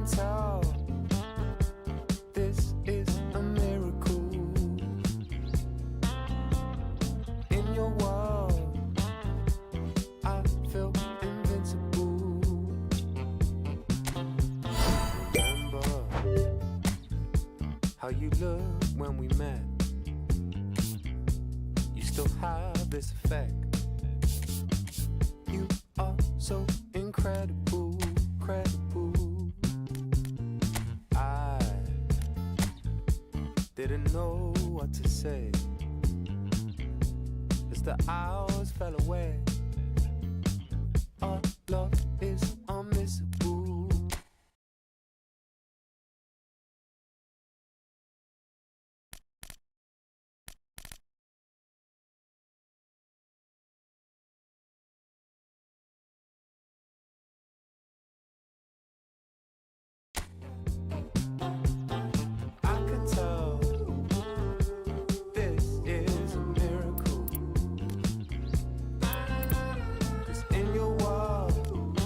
tell this is a miracle. In your world, I feel invincible. Remember how you looked when we met. You still have this effect. You are so incredible, credible. I didn't know what to say as the hours fell away. Our love is unmissable. I can tell this is a miracle. 'Cause in your world,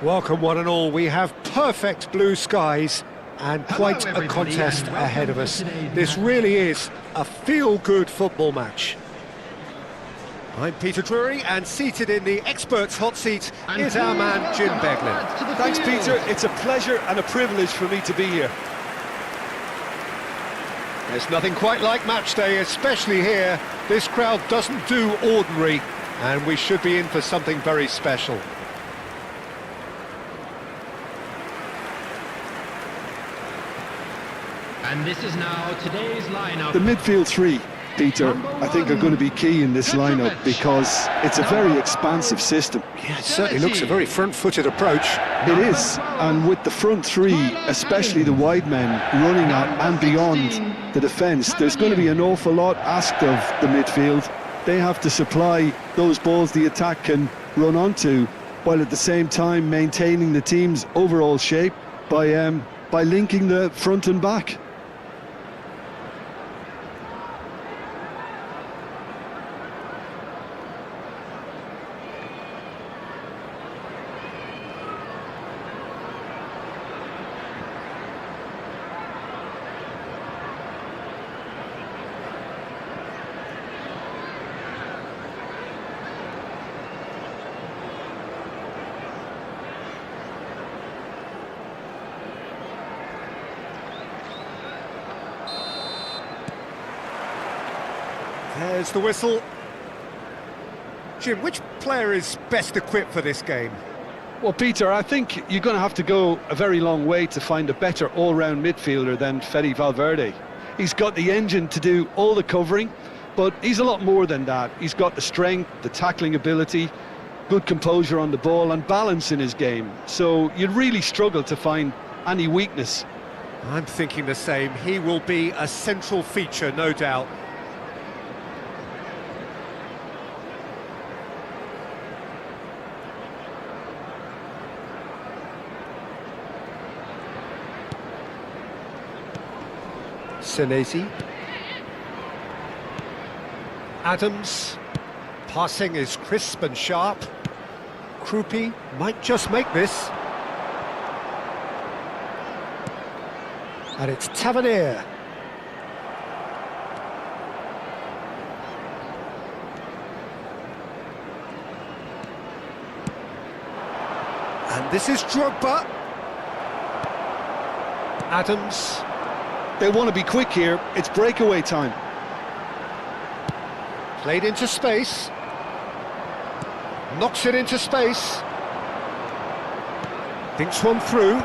Welcome one and all. We have perfect blue skies and quite a contest ahead of us. This really is a feel-good football match. I'm Peter Drury, and seated in the experts' hot seat is our man Jim Beglin. Thanks, Peter. It's a pleasure and a privilege for me to be here. There's nothing quite like match day, especially here. This crowd doesn't do ordinary, and we should be in for something very special. And this is now today's lineup. The midfield three, Peter, I think are going to be key in this lineup because it's a very expansive system. Yeah, it certainly looks a very front-footed approach. It is, and with the front three, especially the wide men, running at and beyond the defence, there's going to be an awful lot asked of the midfield. They have to supply those balls the attack can run onto, while at the same time maintaining the team's overall shape by linking the front and back. There's the whistle. Jim, which player is best equipped for this game? Well, Peter, I think you're going to have to go a very long way to find a better all-round midfielder than Fede Valverde. He's got the engine to do all the covering, but he's a lot more than that. He's got the strength, the tackling ability, good composure on the ball and balance in his game. So you'd really struggle to find any weakness. I'm thinking the same. He will be a central feature, no doubt. Senesi. Adams. Passing is crisp and sharp. Krupi might just make this. And it's Tavernier. And this is Drogba. Adams. They want to be quick here. It's breakaway time. Played into space. Knocks it into space. Thinks one through.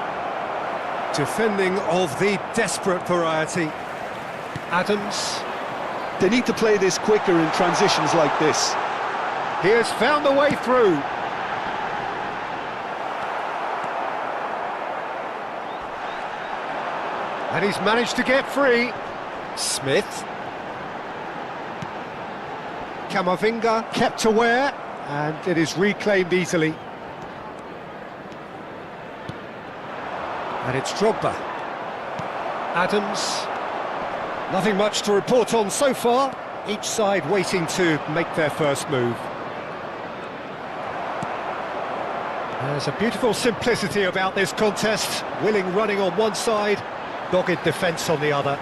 Defending of the desperate variety. Adams. They need to play this quicker in transitions like this. He has found a way through. And he's managed to get free. Smith. Camavinga kept aware, and it is reclaimed easily. And it's Drogba. Adams. Nothing much to report on so far. Each side waiting to make their first move. There's a beautiful simplicity about this contest. Willing running on one side, dogged defence on the other.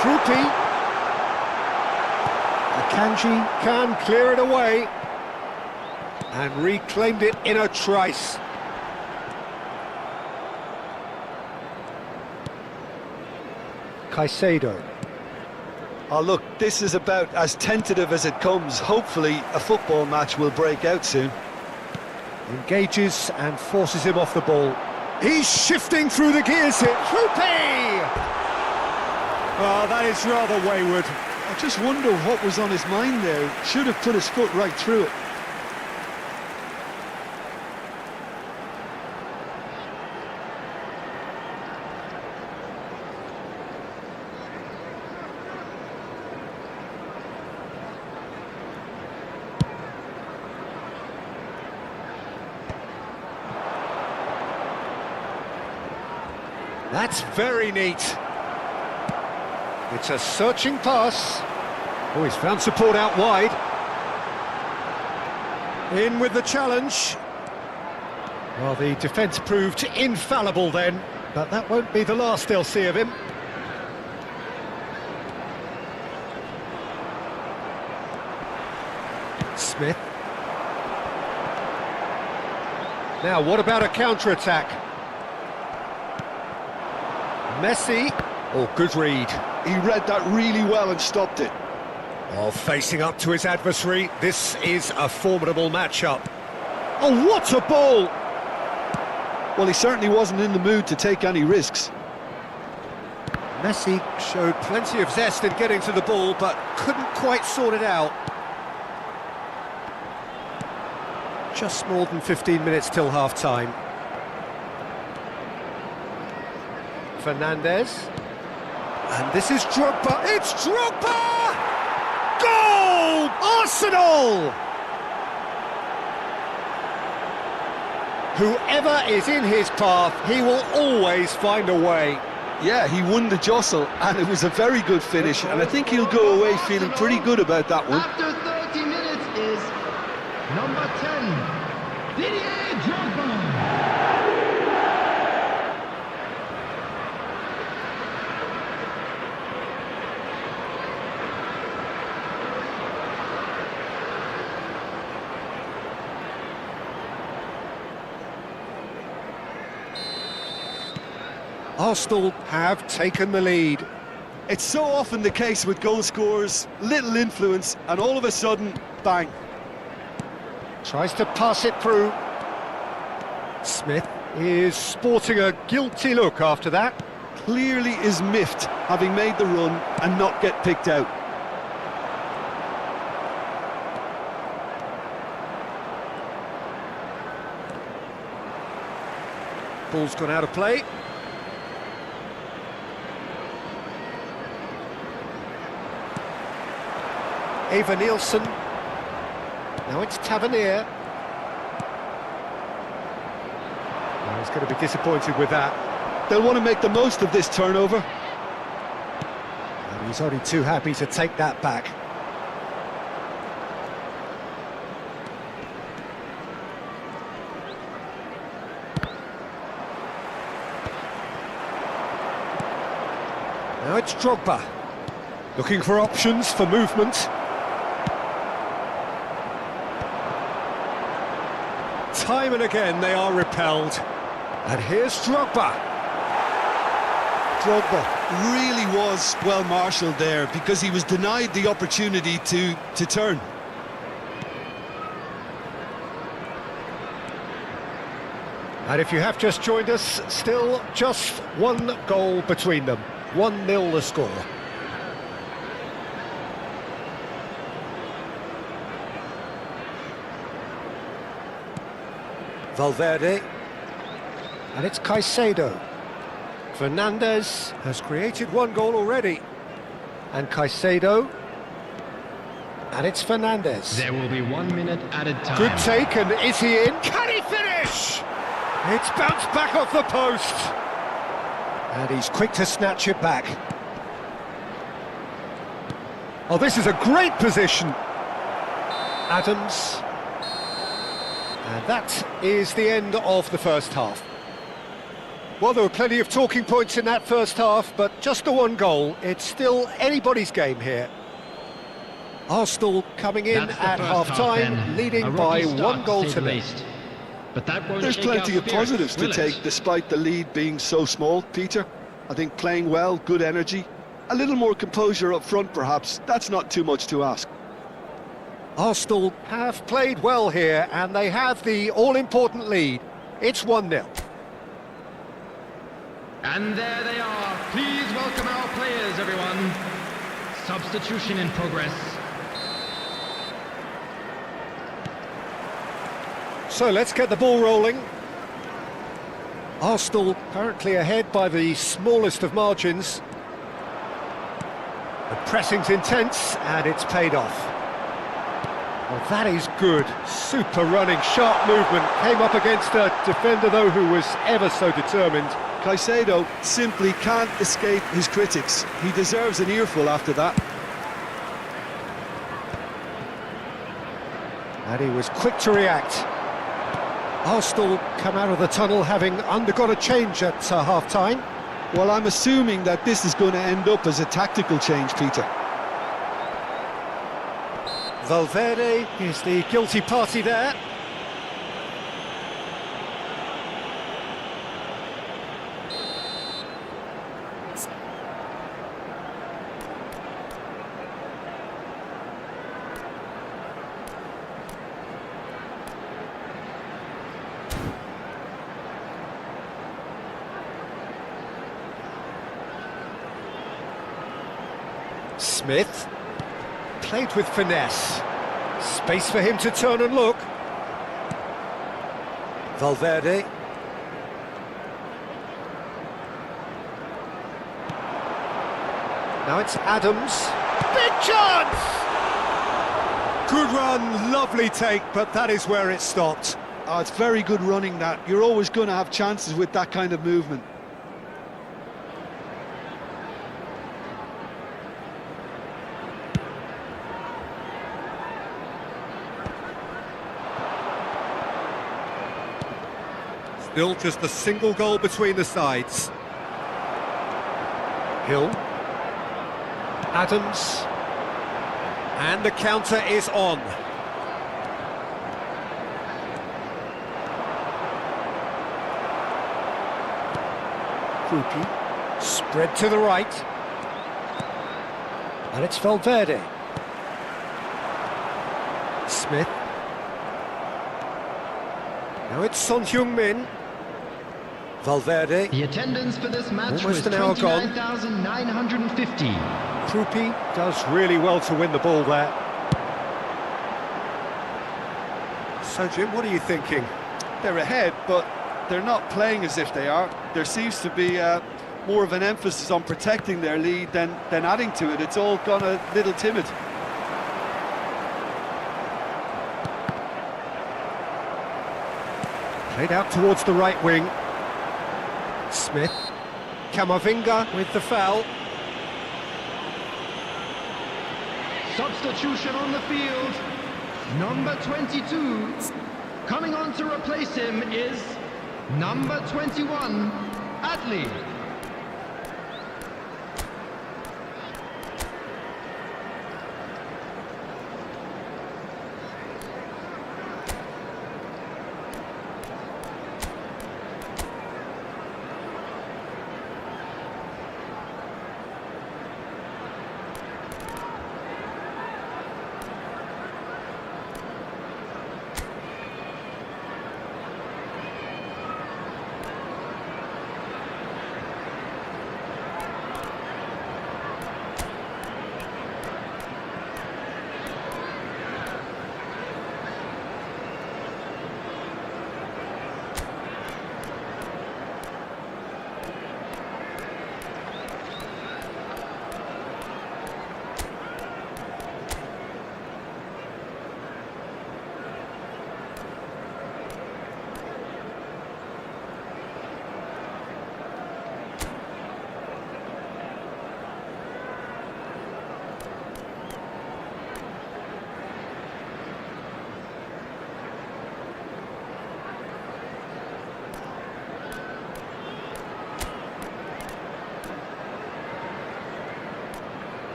Krupi. Akanji can clear it away. And reclaimed it in a trice. Caicedo. Oh, look, this is about as tentative as it comes. Hopefully, a football match will break out soon. Engages and forces him off the ball. He's shifting through the gears here. Krupi! Oh, that is rather wayward. I just wonder what was on his mind there. Should have put his foot right through it. That's very neat. It's a searching pass. Oh, he's found support out wide. In with the challenge. Well, the defence proved infallible then, but that won't be the last they'll see of him. Smith. Now, what about a counter-attack? Messi. Oh, good read. He read that really well and stopped it. Oh, facing up to his adversary, this is a formidable matchup. Oh, what a ball! Well, he certainly wasn't in the mood to take any risks. Messi showed plenty of zest in getting to the ball, but couldn't quite sort it out. Just more than 15 minutes till half-time. Fernandez. And this is Drogba. It's Drogba! Goal! Arsenal! Whoever is in his path, he will always find a way. Yeah, he won the jostle, and it was a very good finish, and I think he'll go away feeling pretty good about that one. After 30 minutes is number 10, Didier Drogba. Arsenal have taken the lead. It's so often the case with goal scorers, little influence, and all of a sudden, bang. Tries to pass it through. Smith is sporting a guilty look after that. Clearly is miffed, having made the run and not get picked out. Ball's gone out of play. Ava Nielsen. Now it's Tavernier. Oh, he's going to be disappointed with that. They'll want to make the most of this turnover. And he's only too happy to take that back. Now it's Drogba. Looking for options for movement. Time and again they are repelled. And here's Drogba. Drogba really was well marshalled there because he was denied the opportunity to turn. And if you have just joined us, still just one goal between them. 1-0 the score. Valverde. And it's Caicedo. Fernandez has created one goal already. And Caicedo. And it's Fernandez. There will be 1 minute added time. Good take, and is he in? Can he finish? It's bounced back off the post. And he's quick to snatch it back. Oh, this is a great position. Adams. And that is the end of the first half. Well, there were plenty of talking points in that first half, but just the one goal. It's still anybody's game here. Arsenal coming in That's the at first half-time, half, then. leading A by rocky start, 1 goal say to the nil. least. But that won't There's shake plenty our of spirits, positives to will it? take despite the lead being so small, Peter. I think playing well, good energy. A little more composure up front perhaps, that's not too much to ask. Arsenal have played well here, and they have the all-important lead. It's 1-0. And there they are. Please welcome our players, everyone. Substitution in progress. So let's get the ball rolling. Arsenal currently ahead by the smallest of margins. The pressing's intense, and it's paid off. Well, that is good. Super running, sharp movement. Came up against a defender, though, who was ever so determined. Caicedo simply can't escape his critics. He deserves an earful after that. And he was quick to react. Arsenal come out of the tunnel having undergone a change at half-time. Well, I'm assuming that this is going to end up as a tactical change, Peter. Valverde is the guilty party there. Smith, played with finesse. Space for him to turn and look. Valverde. Now it's Adams. Big chance! Good run, lovely take, but that is where it stopped. Oh, it's very good running that. You're always going to have chances with that kind of movement. Still just a single goal between the sides. Hill. Adams. And the counter is on. Krupi. Spread to the right. And it's Valverde. Smith. Now it's Son Heung-min. Valverde. The attendance for this match Almost was an hour gone. 29,950. Krupi does really well to win the ball there. So Jim, what are you thinking? They're ahead, but they're not playing as if they are. There seems to be more of an emphasis on protecting their lead than adding to it. It's all gone a little timid. Played out towards the right wing. Smith. Camavinga with the foul. Substitution on the field. Number 22. Coming on to replace him is number 21, Adli.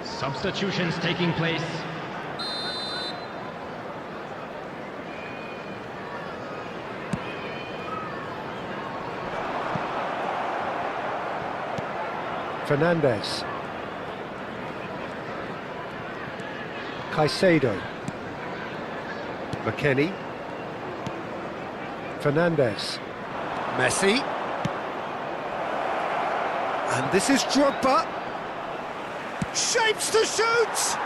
Substitutions taking place. Fernandez. Caicedo. McKennie. Fernandez. Messi. And this is Drogba. Shapes to shoot!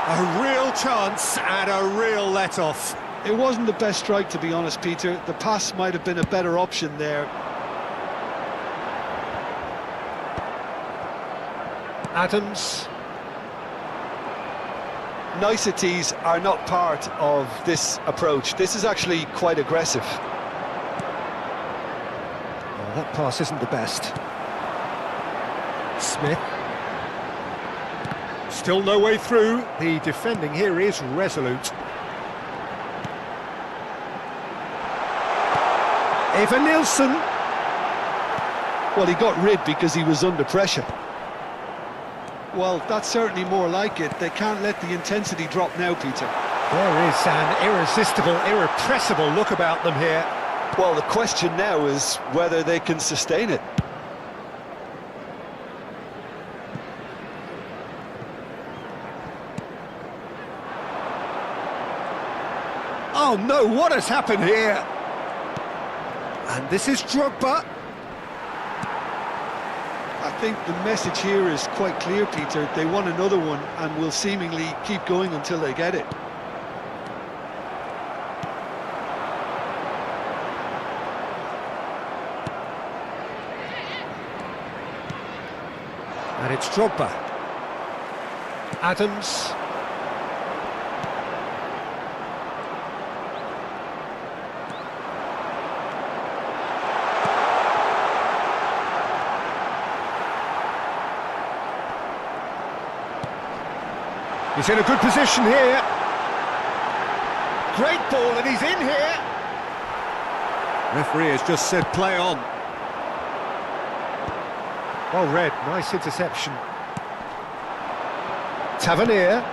A real chance and a real let-off. It wasn't the best strike, to be honest, Peter. The pass might have been a better option there. Adams. Niceties are not part of this approach. This is actually quite aggressive. Oh, that pass isn't the best. Smith. Still no way through. The defending here is resolute. Evan Nilsson. Well, he got rid because he was under pressure. Well, that's certainly more like it. They can't let the intensity drop now, Peter. There is an irresistible, irrepressible look about them here. Well, the question now is whether they can sustain it. Oh no, what has happened here? And this is Drogba. I think the message here is quite clear, Peter. They want another one and will seemingly keep going until they get it. And it's Drogba. Adams. He's in a good position here. Great ball, and he's in here. Referee has just said play on. Well read, nice interception. Tavernier,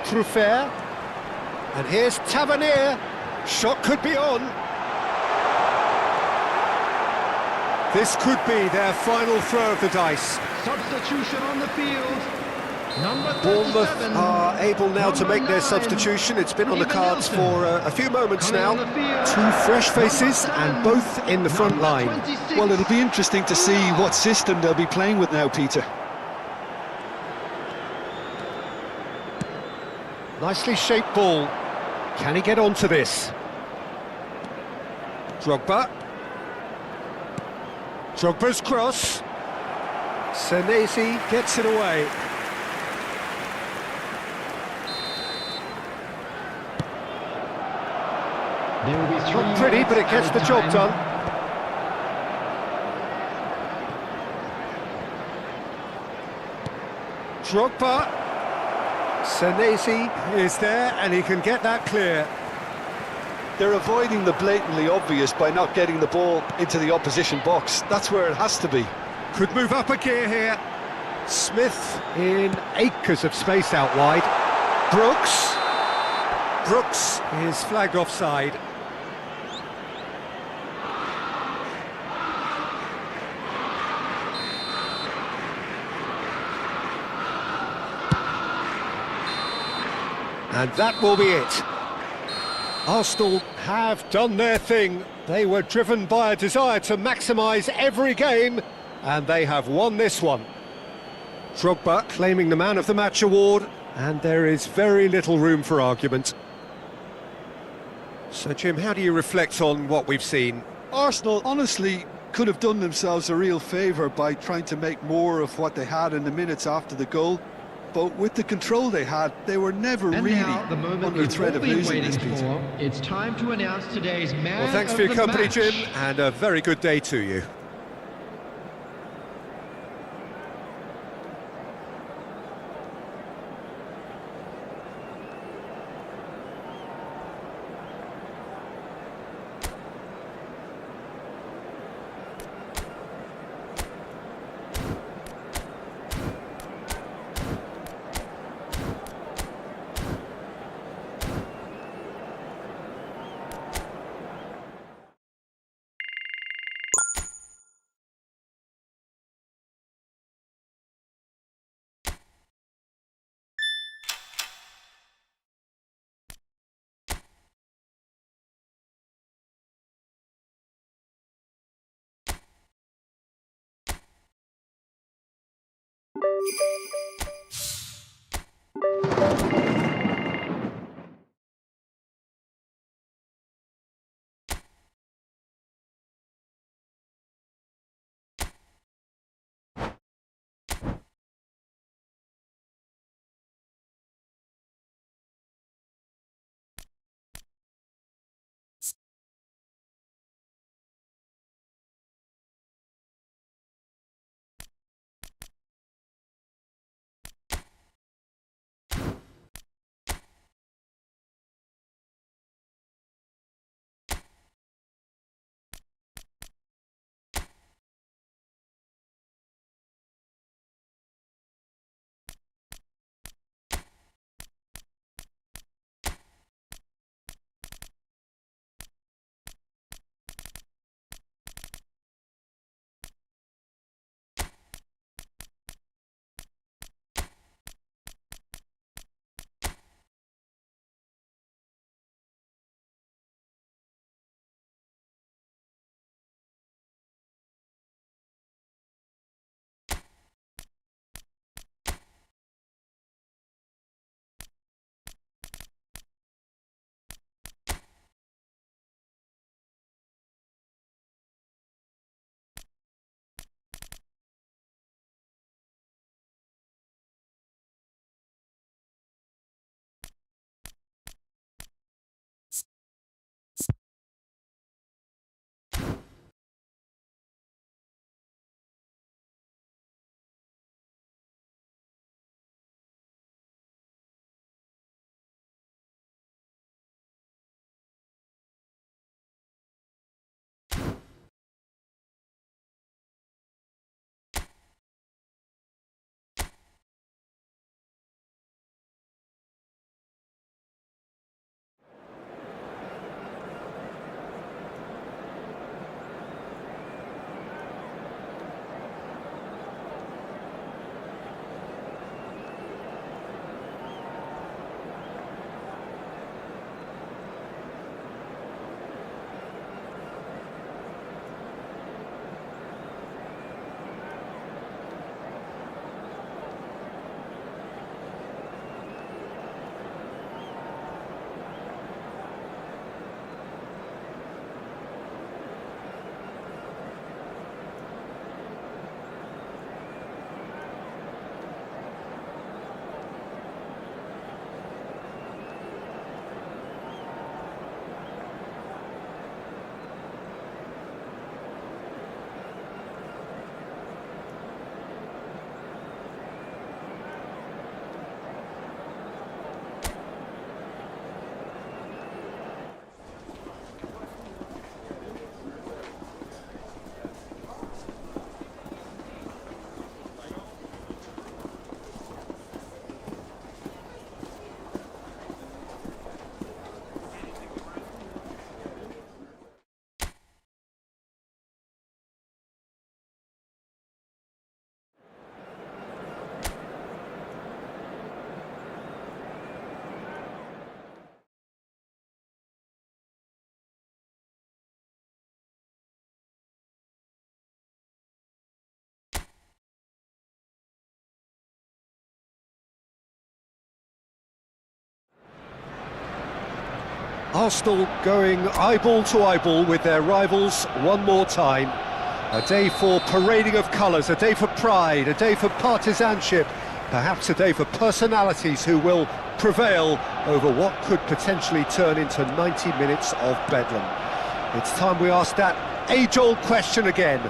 Truffert, and here's Tavernier. Shot could be on. This could be their final throw of the dice. Substitution on the field. Number Bournemouth 37, are able now to make their 9, substitution. It's been on the cards Ethan for a few moments Coming now. on the field, Two fresh faces number and 10, both in the front number line. 26. Well, it'll be interesting to see what system they'll be playing with now, Peter. Nicely shaped ball. Can he get onto this? Drogba. Drogba's cross. Senesi gets it away. There will be Not pretty, but it gets the job done. Drogba. Senesi is there, and he can get that clear. They're avoiding the blatantly obvious by not getting the ball into the opposition box. That's where it has to be. Could move up a gear here. Smith in acres of space out wide. Brooks. Brooks is flagged offside. And that will be it. Arsenal have done their thing. They were driven by a desire to maximise every game, and they have won this one. Drogba claiming the Man of the Match award, and there is very little room for argument. So, Jim, how do you reflect on what we've seen? Arsenal honestly could have done themselves a real favour by trying to make more of what they had in the minutes after the goal. But with the control they had, they were never And really now, the moment under we've threat all of been losing waiting this, Peter. for. It's time to announce today's man Well, thanks of for your the company, match. Jim, and a very good day to you. Arsenal going eyeball to eyeball with their rivals one more time. A day for parading of colours, a day for pride, a day for partisanship, perhaps a day for personalities who will prevail over what could potentially turn into 90 minutes of bedlam. It's time we ask that age-old question again.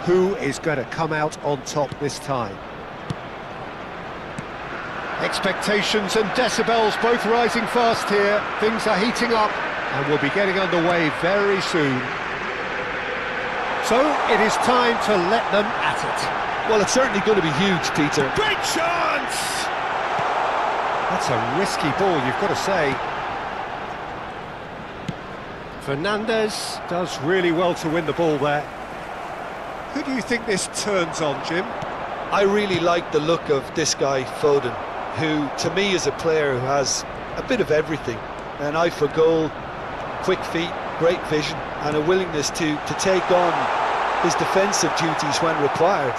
Who is going to come out on top this time? Expectations and decibels both rising fast here. Things are heating up and we'll be getting underway very soon. So it is time to let them at it. Well, it's certainly going to be huge, Peter. Great chance! That's a risky ball, you've got to say. Fernandez does really well to win the ball there. Who do you think this turns on, Jim? I really like the look of this guy, Foden, who to me is a player who has a bit of everything. An eye for goal, quick feet, great vision, and a willingness to take on his defensive duties when required.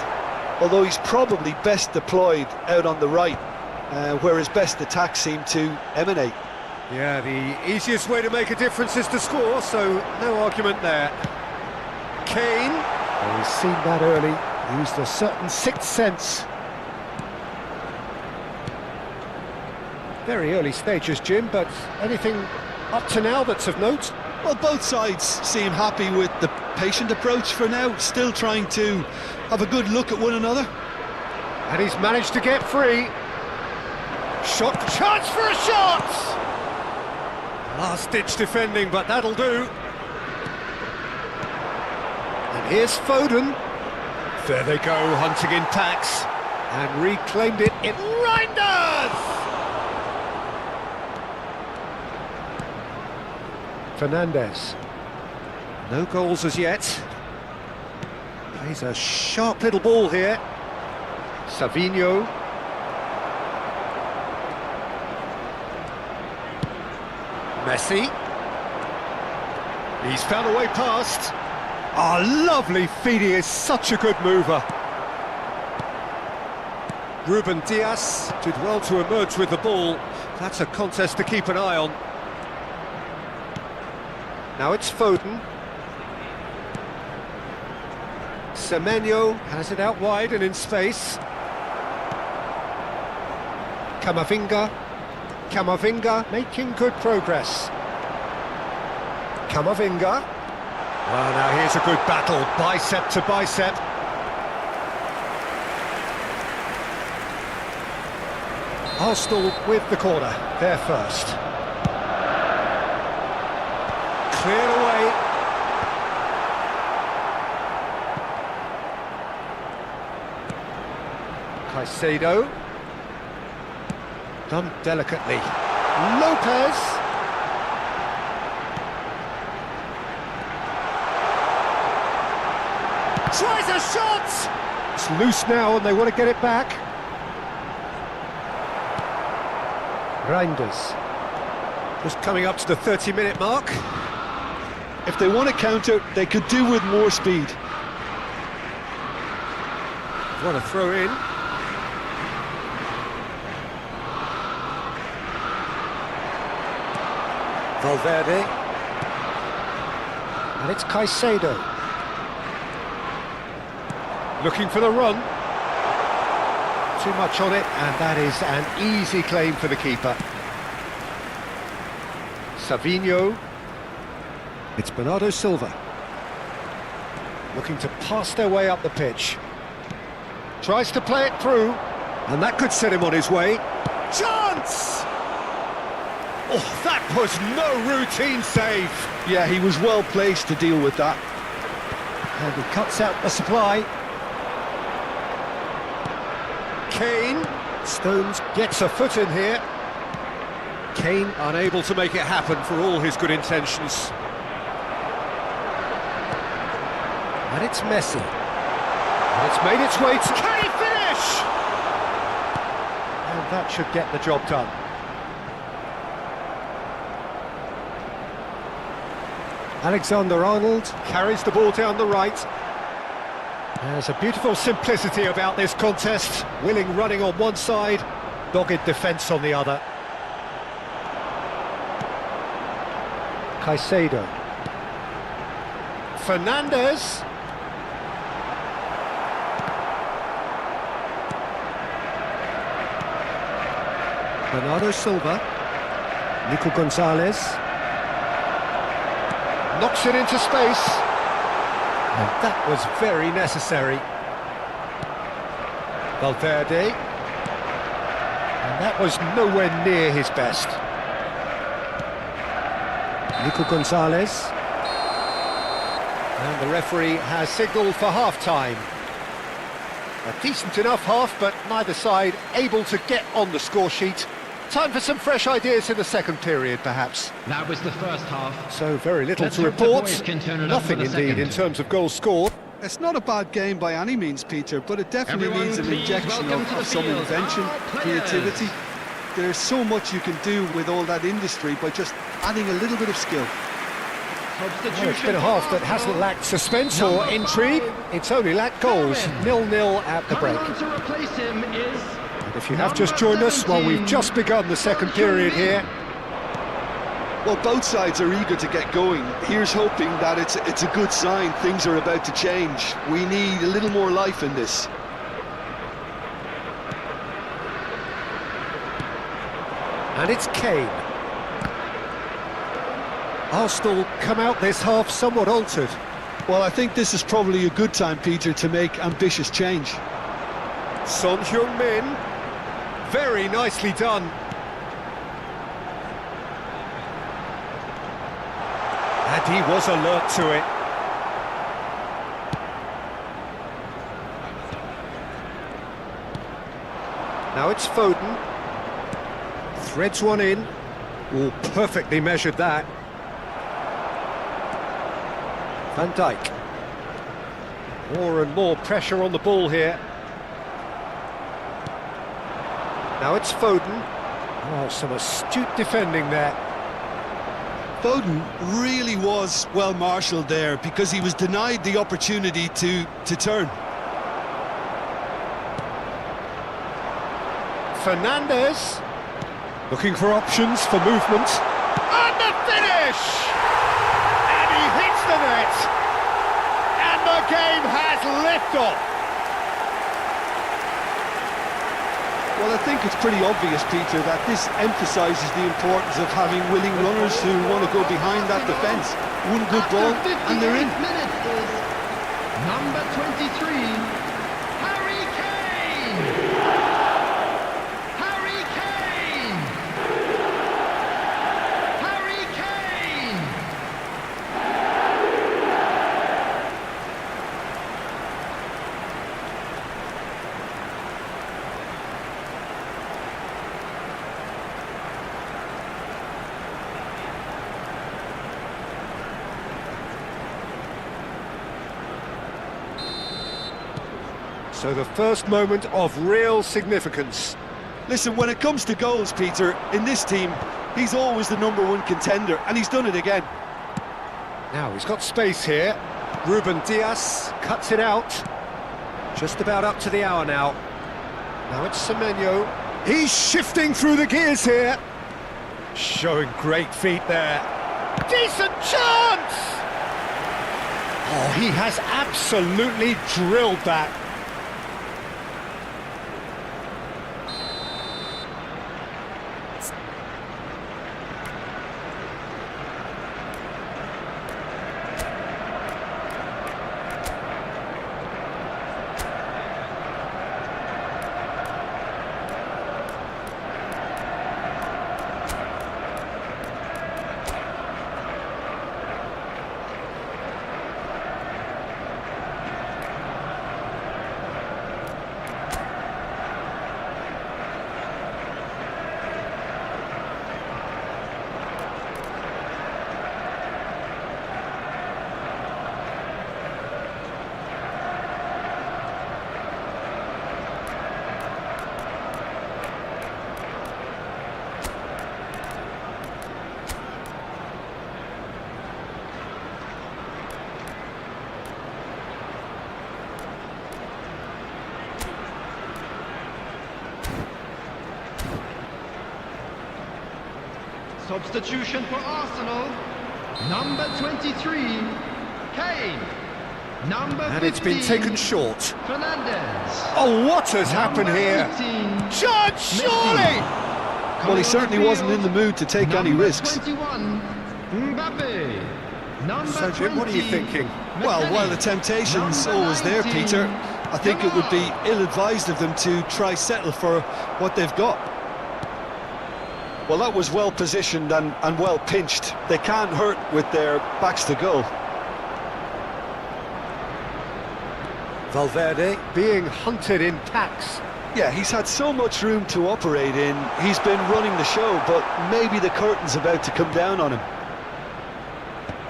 Although he's probably best deployed out on the right, where his best attacks seem to emanate. Yeah, the easiest way to make a difference is to score, so no argument there. Kane, well, he's seen that early, used a certain sixth sense. Very early stages, Jim, but anything up to now that's of note? Well, both sides seem happy with the patient approach for now, still trying to have a good look at one another. And he's managed to get free. Shot, chance for a shot! Last-ditch defending, but that'll do. And here's Foden. There they go, hunting in packs. And reclaimed it in Reinders! Fernandez. No goals as yet. Plays a sharp little ball here. Savinho. Messi. He's found a way past. Lovely feed, he is such a good mover. Ruben Dias did well to emerge with the ball. That's a contest to keep an eye on. Now it's Foden. Semenyo has it out wide and in space. Camavinga making good progress. Camavinga. Well, now here's a good battle, bicep to bicep. Arsenal with the corner, they're first. Cleared away. Caicedo. Done delicately. Lopez. Tries a shot! It's loose now and they want to get it back. Reinders. Just coming up to the 30-minute mark. If they want to counter, they could do with more speed. Want to throw in. Valverde. And it's Caicedo. Looking for the run. Too much on it, and that is an easy claim for the keeper. Savinho. It's Bernardo Silva. Looking to pass their way up the pitch. Tries to play it through, and that could set him on his way. Chance! Oh, that was no routine save. Yeah, he was well placed to deal with that. And he cuts out the supply. Kane. Stones gets a foot in here. Kane unable to make it happen for all his good intentions. And it's Messi. And it's made its way to... Can he finish? And that should get the job done. Alexander-Arnold carries the ball down the right. There's a beautiful simplicity about this contest. Willing running on one side, dogged defence on the other. Caicedo. Fernandes. Bernardo Silva. Nico Gonzalez. Knocks it into space. And that was very necessary. Valverde. And that was nowhere near his best. Nico Gonzalez. And the referee has signalled for half-time. A decent enough half, but neither side able to get on the score sheet. Time for some fresh ideas in the second period, perhaps. That was the first half. So very little Let's to hope the report. boys can turn it up for Nothing the indeed second. in terms of goals scored. It's not a bad game by any means, Peter, but it definitely Everyone, needs an please injection welcome to the of some field invention, our creativity. players. There's so much you can do with all that industry by just adding a little bit of skill. Well, it's been a half that hasn't lacked suspense or intrigue. It's only lacked goals. 0-0 at the break. Coming on to replace him is And if you have just joined us, well, we've just begun the second period here. Well, both sides are eager to get going. Here's hoping that it's a good sign things are about to change. We need a little more life in this. And it's Kane. Arsenal come out this half somewhat altered. Well, I think this is probably a good time, Peter, to make ambitious change. Son Heung-min. Very nicely done. And he was alert to it. Now it's Foden. Threads one in. Oh, perfectly measured that. Van Dijk. More and more pressure on the ball here. Now it's Foden. Oh, some astute defending there. Foden really was well marshalled there because he was denied the opportunity to turn. Fernandes. Looking for options for movement. And the finish! And he hits the net. And the game has liftoff. Well, I think it's pretty obvious, Peter, that this emphasises the importance of having willing runners who want to go behind that defence. One good ball, and they're in. minutes is number 23, Harry Kane! Harry Kane! Harry Kane! So the first moment of real significance. Listen, when it comes to goals, Peter, in this team, he's always the #1 contender, and he's done it again. Now he's got space here. Ruben Dias cuts it out. Just about up to the hour now. Now it's Semenyo. He's shifting through the gears here. Showing great feet there. Decent chance! Oh, he has absolutely drilled that. Substitution for Arsenal. Number 23, Kane. Number 15, And it's been taken short. Fernandez. Oh, what has happened Number here? 18, Judge, surely! Well, he certainly wasn't in the mood to take any risks. Number 21, Mbappe. Number So, Jim, what are you 20, thinking? Well, McKennie. while the temptation's Number always there, 19, Peter, I think it would be ill-advised of them to try settle for what they've got. Well, that was well positioned and well pinched. They can't hurt with their backs to goal. Valverde being hunted in packs. Yeah, he's had so much room to operate in. He's been running the show, but maybe the curtain's about to come down on him.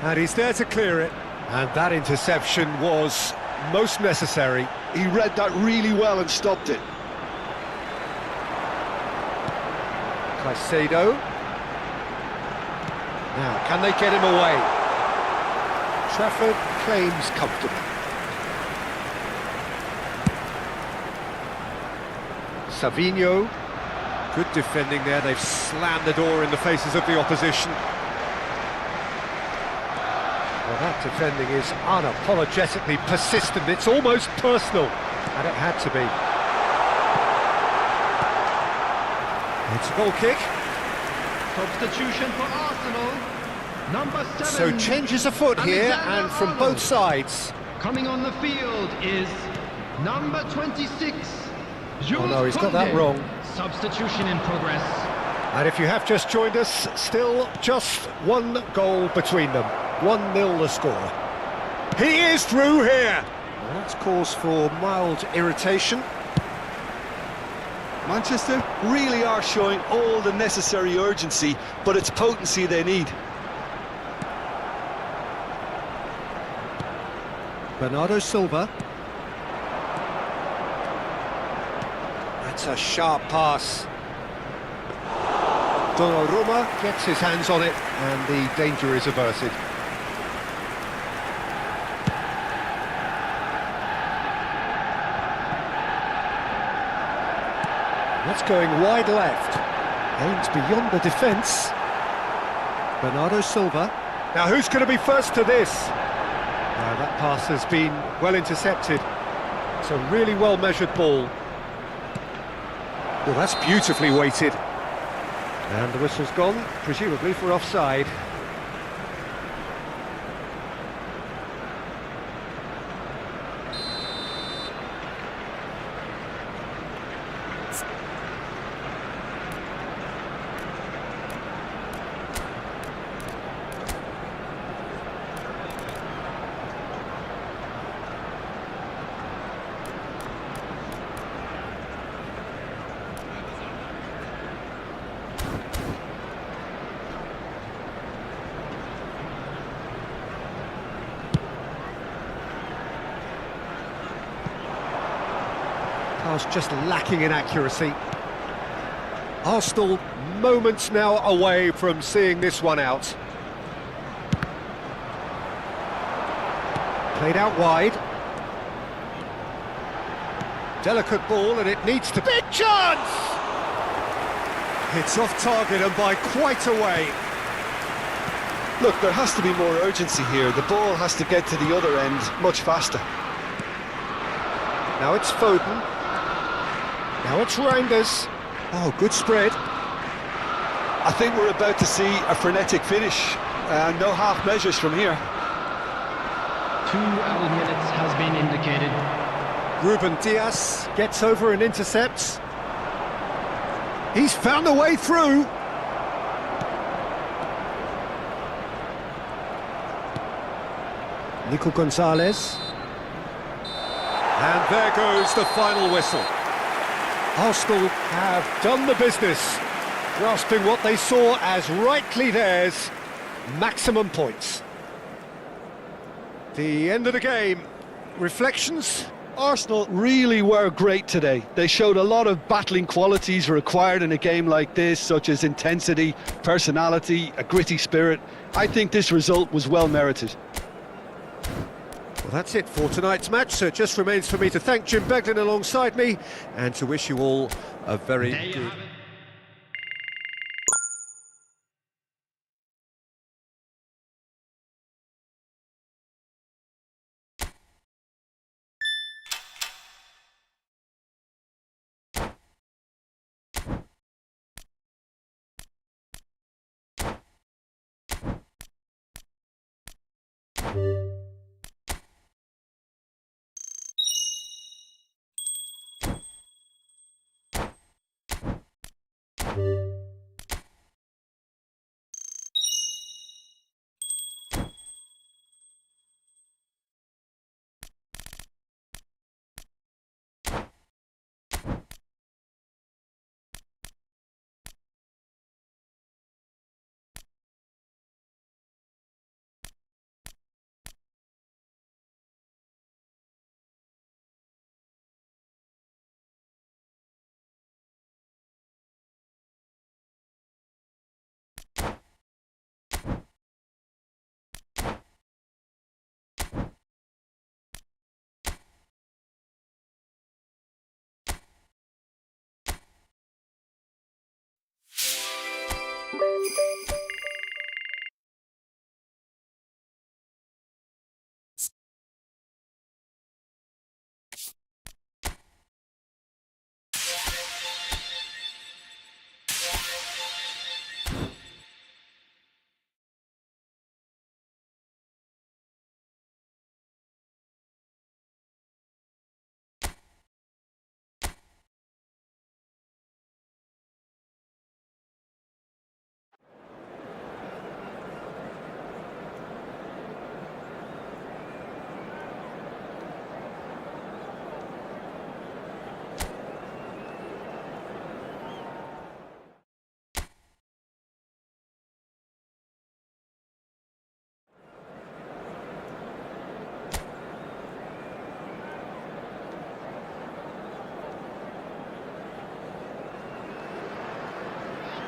And he's there to clear it. And that interception was most necessary. He read that really well and stopped it. Caicedo. Now, can they get him away? Trafford claims comfortable. Savinho. Good defending there. They've slammed the door in the faces of the opposition. Well, that defending is unapologetically persistent. It's almost personal. And it had to be. It's a goal kick. Substitution for Arsenal. Number 7. So changes afoot here, Alexander and from Arnold. both sides. Coming on the field is number 26. Oh no, he's got that wrong. Substitution in progress. And if you have just joined us, still just one goal between them. 1-0 the score. He is through here. Well, that's cause for mild irritation. Manchester really are showing all the necessary urgency, but it's potency they need. Bernardo Silva. That's a sharp pass. Donnarumma gets his hands on it, and the danger is averted. That's going wide left. Aims beyond the defence. Bernardo Silva. Now who's going to be first to this? Now that pass has been well intercepted. It's a really well measured ball. Well, that's beautifully weighted. And the whistle's gone, presumably for offside. Pass just lacking in accuracy. Arsenal moments now away from seeing this one out. Played out wide. Delicate ball, and it needs to... Big chance! It's off target and by quite a way. Look, there has to be more urgency here. The ball has to get to the other end much faster. Now it's Foden. Now it's Reinders. Oh, good spread. I think we're about to see a frenetic finish. No half measures from here. 2 added minutes has been indicated. Ruben Dias gets over and intercepts. He's found a way through. Nico Gonzalez. And there goes the final whistle. Arsenal have done the business, grasping what they saw as rightly theirs, maximum points. The end of the game. Reflections? Arsenal really were great today. They showed a lot of battling qualities required in a game like this, such as intensity, personality, a gritty spirit. I think this result was well merited. Well, that's it for tonight's match, so it just remains for me to thank Jim Beglin alongside me and to wish you all a very There you good... have it.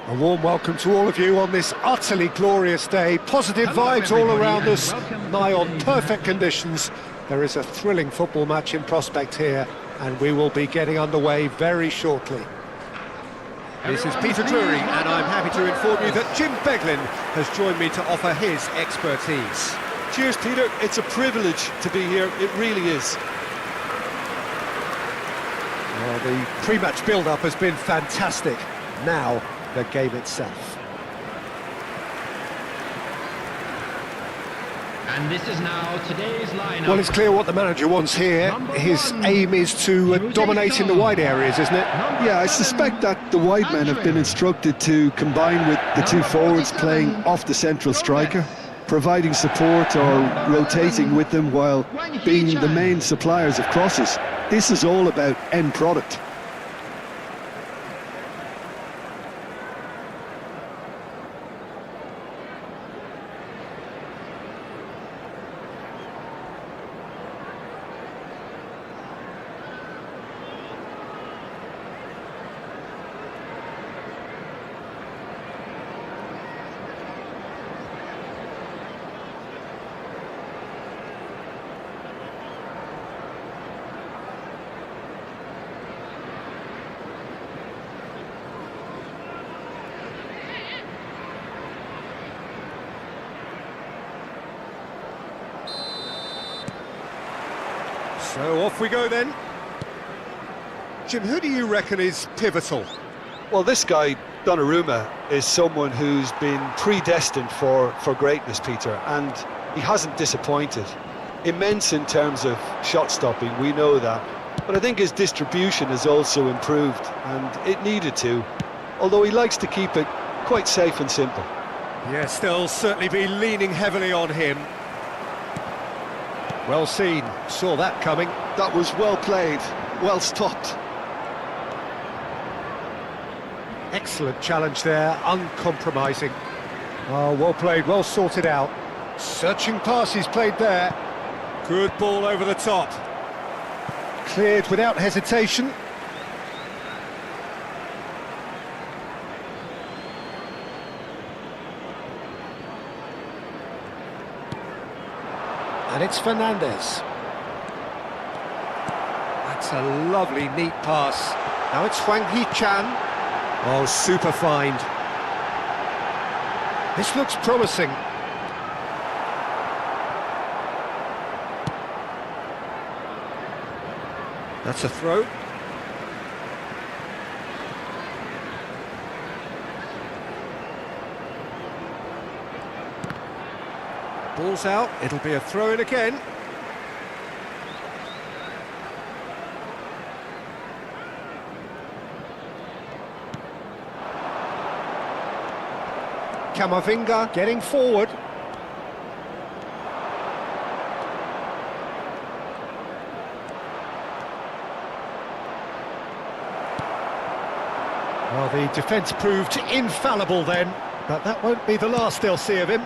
A warm welcome to all of you on this utterly glorious day. Positive vibes all around us, nigh on perfect conditions. There is a thrilling football match in prospect here, and we will be getting underway very shortly. This is Peter Drury, and I'm happy to inform you that Jim Beglin has joined me to offer his expertise. Cheers, Peter. It's a privilege to be here. It really is. Well, the pre-match build-up has been fantastic. Now, the game itself. And this is now today's lineup. Well, it's clear what the manager wants here. His aim is to dominate in the wide areas, isn't it? Yeah, I suspect that the wide men have been instructed to combine with the two forwards playing off the central striker, providing support or rotating with them while being the main suppliers of crosses. This is all about end product. So off we go then. Jim, who do you reckon is pivotal? Well, this guy, Donnarumma, is someone who's been predestined for greatness, Peter, and he hasn't disappointed. Immense in terms of shot stopping, we know that, but I think his distribution has also improved, and it needed to, although he likes to keep it quite safe and simple. Yes, they'll certainly be leaning heavily on him. Well seen, saw that coming. That was well played, well stopped. Excellent challenge there, uncompromising. Oh, well played, well sorted out. Searching pass he's played there. Good ball over the top. Cleared without hesitation. And it's Fernandez. That's a lovely, neat pass. Now it's Hwang Hee-chan. Oh, super find. This looks promising. That's a throw. Ball's out, it'll be a throw-in again. Camavinga getting forward. Well, the defence proved infallible then, but that won't be the last they'll see of him.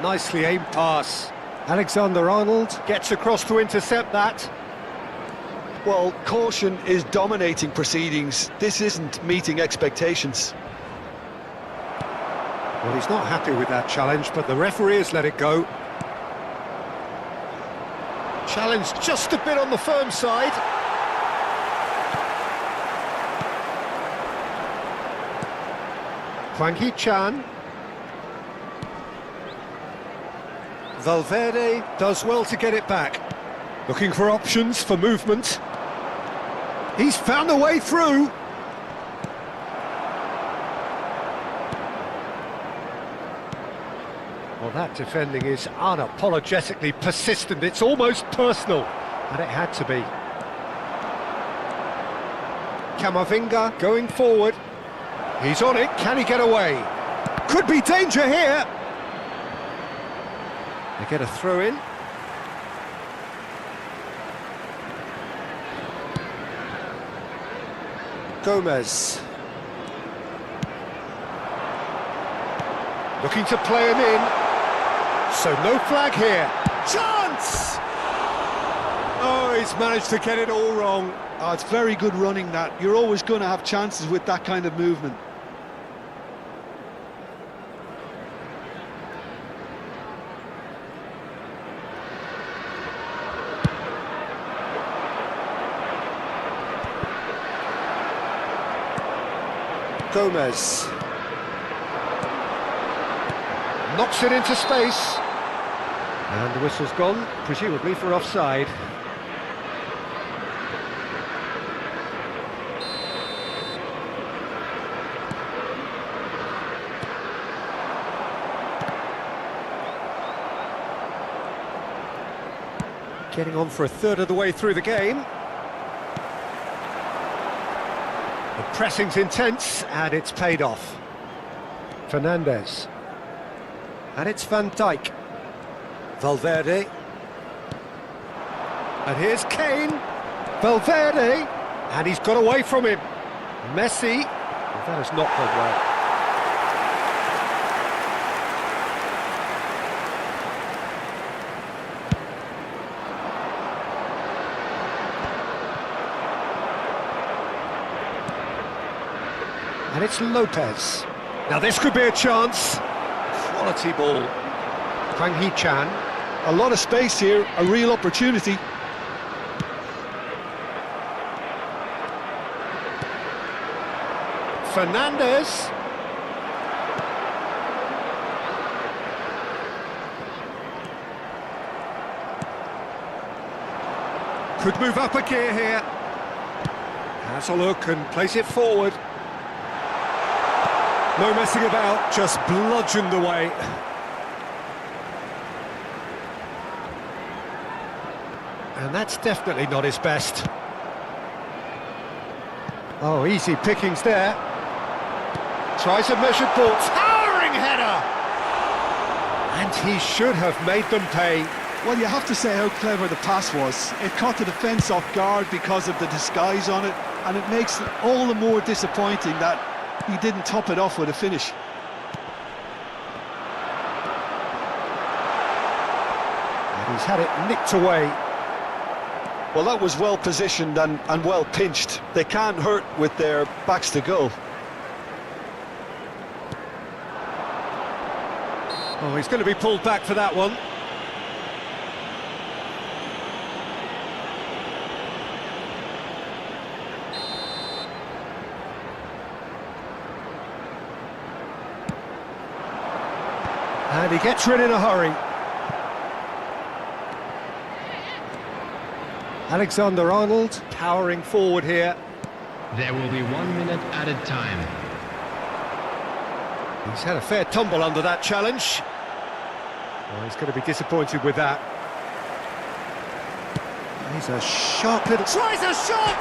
Nicely aimed pass. Alexander-Arnold gets across to intercept that. Well, caution is dominating proceedings. This isn't meeting expectations. Well, he's not happy with that challenge, but the referee has let it go. Challenge just a bit on the firm side. Hwang Hee-chan. Valverde does well to get it back. Looking for options for movement. He's found a way through. Well, that defending is unapologetically persistent. It's almost personal, and it had to be. Camavinga going forward. He's on it. Can he get away? Could be danger here. They get a throw-in. Gomez. Looking to play him in. So no flag here. Chance! Oh, he's managed to get it all wrong. Oh, it's very good running, that. You're always going to have chances with that kind of movement. Gomez. Knocks it into space. And the whistle's gone, presumably for offside. Getting on for a third of the way through the game. The pressing's intense, and it's paid off. Fernandes. And it's Van Dijk. Valverde. And here's Kane. Valverde, and he's got away from him. Messi. Well, that has not gone well. And it's Lopez. Now this could be a chance. Quality ball. Hwang Hee-chan. A lot of space here, a real opportunity. Fernandes. Could move up a gear here. Has a look and plays it forward. No messing about, just bludgeoned away. And that's definitely not his best. Oh, easy pickings there. Tries a measured ball. Towering header! And he should have made them pay. Well, you have to say how clever the pass was. It caught the defence off guard because of the disguise on it, and it makes it all the more disappointing that he didn't top it off with a finish. And he's had it nicked away. Well, that was well positioned and well pinched. They can't hurt with their backs to goal. Oh, he's going to be pulled back for that one. And he gets rid in a hurry. Alexander-Arnold powering forward here. There will be 1 minute added time. He's had a fair tumble under that challenge. Oh, he's going to be disappointed with that. He's a sharp little... Tries a shot!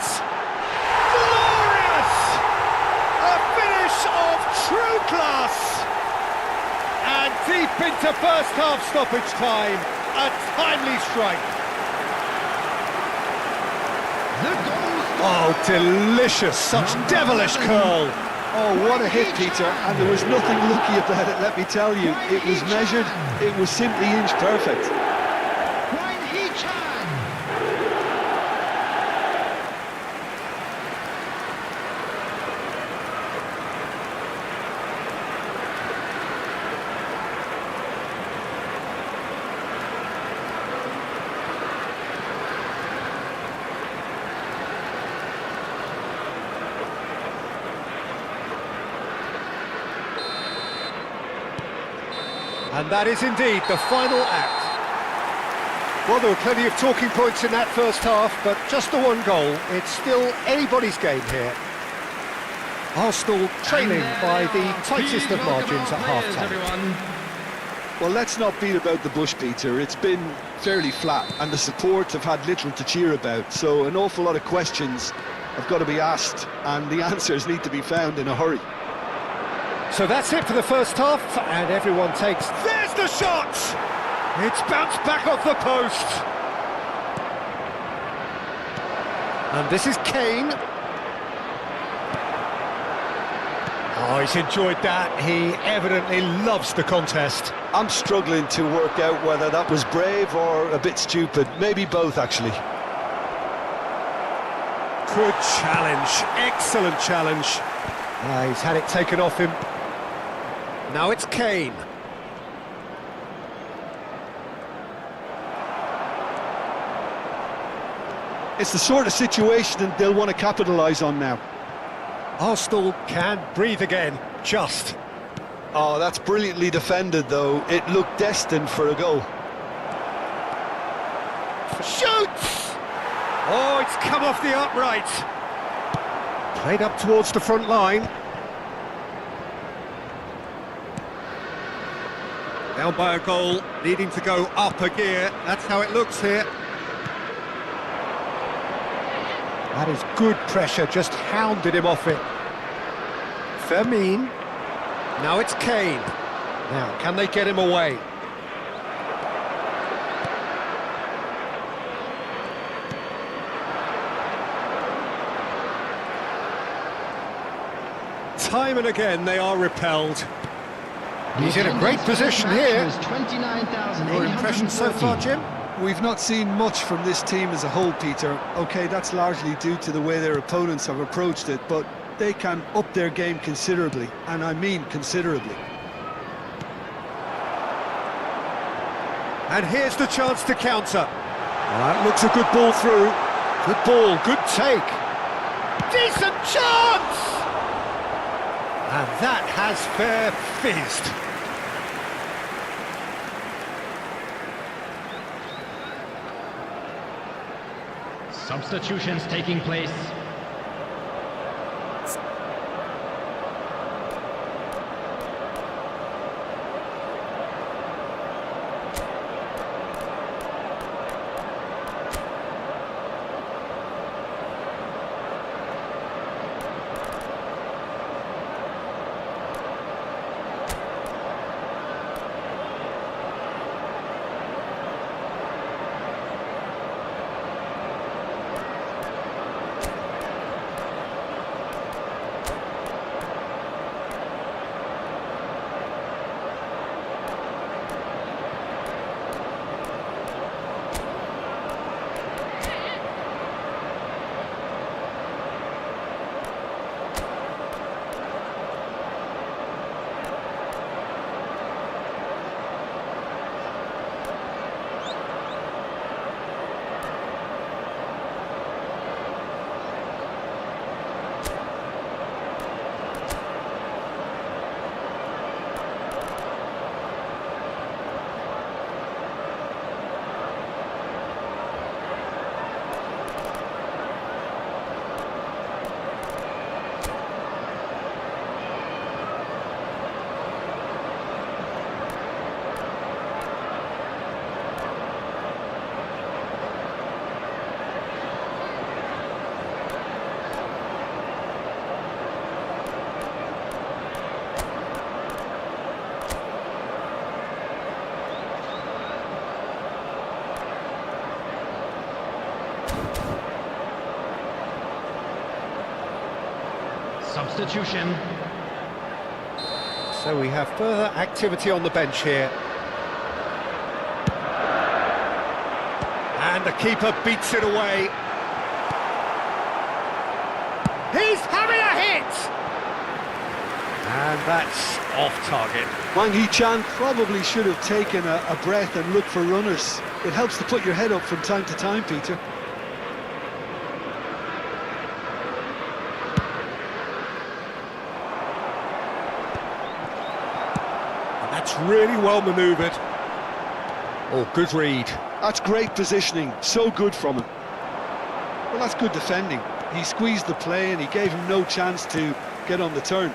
Glorious! A finish of true class! And deep into first half stoppage time, a timely strike. The goal Oh, delicious, such devilish curl. Oh, what a hit, Peter, and there was nothing lucky about it, let me tell you. It was measured, it was simply inch perfect. Wine Hee-chan. And that is indeed the final act. Well, there were plenty of talking points in that first half, but just the one goal. It's still anybody's game here. Arsenal trailing by the tightest of margins at half-time. Well, let's not beat about the bush, Peter. It's been fairly flat, and the support have had little to cheer about, so an awful lot of questions have got to be asked, and the answers need to be found in a hurry. So that's it for the first half, and everyone takes... There's the shot! It's bounced back off the post. And this is Kane. Oh, he's enjoyed that. He evidently loves the contest. I'm struggling to work out whether that was brave or a bit stupid. Maybe both, actually. Good challenge. Excellent challenge. He's had it taken off him. Now it's Kane. It's the sort of situation they'll want to capitalise on now. Arsenal can breathe again, just. Oh, that's brilliantly defended, though. It looked destined for a goal. Shoots! Oh, it's come off the upright. Played up towards the front line. Down by a goal, needing to go up a gear. That's how it looks here. That is good pressure, just hounded him off it. Fermin. Now it's Kane. Now, can they get him away? Time and again they are repelled. He's in a great position here. Your impression so far, Jim? We've not seen much from this team as a whole, Peter. OK, that's largely due to the way their opponents have approached it, but they can up their game considerably, and I mean considerably. And here's the chance to counter. That looks a good ball through. Good ball, good take. Decent chance! And that has fair fizzed. Substitutions taking place. substitution. So we have further activity on the bench here. And the keeper beats it away. He's having a hit! And that's off target. Wang Hee-chan probably should have taken a breath and looked for runners. It helps to put your head up from time to time, Peter. And that's really well manoeuvred. Oh, good read. That's great positioning, so good from him. Well, that's good defending. He squeezed the play and he gave him no chance to get on the turn.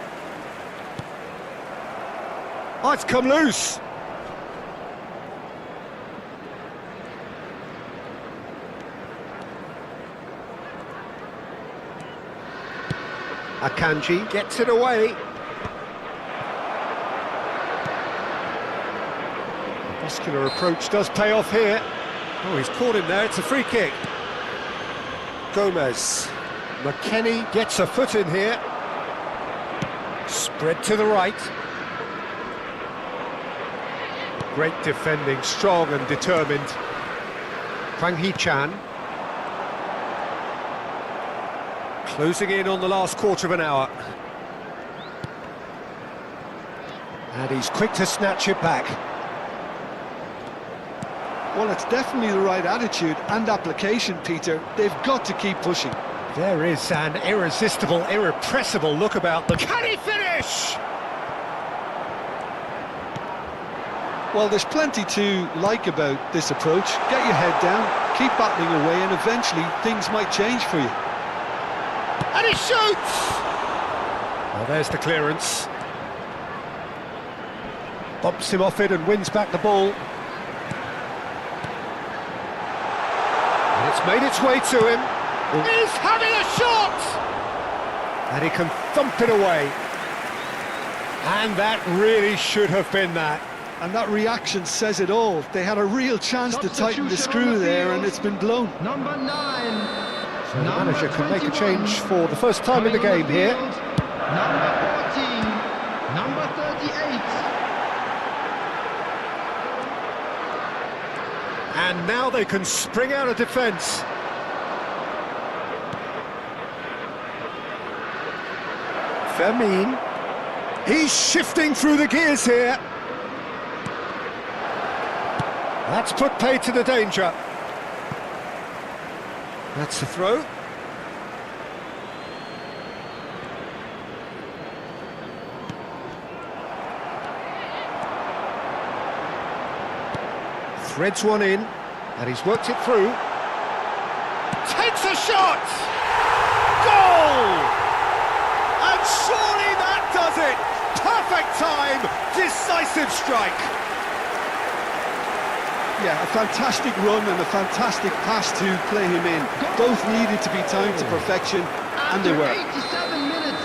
Oh, it's come loose. Akanji gets it away. The muscular approach does pay off here. Oh, he's caught him there, it's a free kick. Gomez. McKennie gets a foot in here. Spread to the right. Great defending, strong and determined. Wang Hee-chan. Closing in on the last quarter of an hour. And he's quick to snatch it back. Well, it's definitely the right attitude and application, Peter. They've got to keep pushing. There is an irresistible, irrepressible look about them. Can he finish? Well, there's plenty to like about this approach. Get your head down, keep battling away, and eventually things might change for you. And he shoots! Well, there's the clearance. Bumps him off it and wins back the ball. And it's made its way to him. He's having a shot! And he can thump it away. And that really should have been that. And that reaction says it all. They had a real chance to tighten the screw there, and it's been blown. Number 9. So the manager can make a change for the first time in the game here. Number 14. Number 38. And now they can spring out of defence. Fermin. He's shifting through the gears here. That's put paid to the danger. That's the throw. Threads one in, and he's worked it through. Takes a shot! Goal! And surely that does it! Perfect time, decisive strike. Yeah, a fantastic run and a fantastic pass to play him in. Both needed to be timed to perfection, and they were. 87 minutes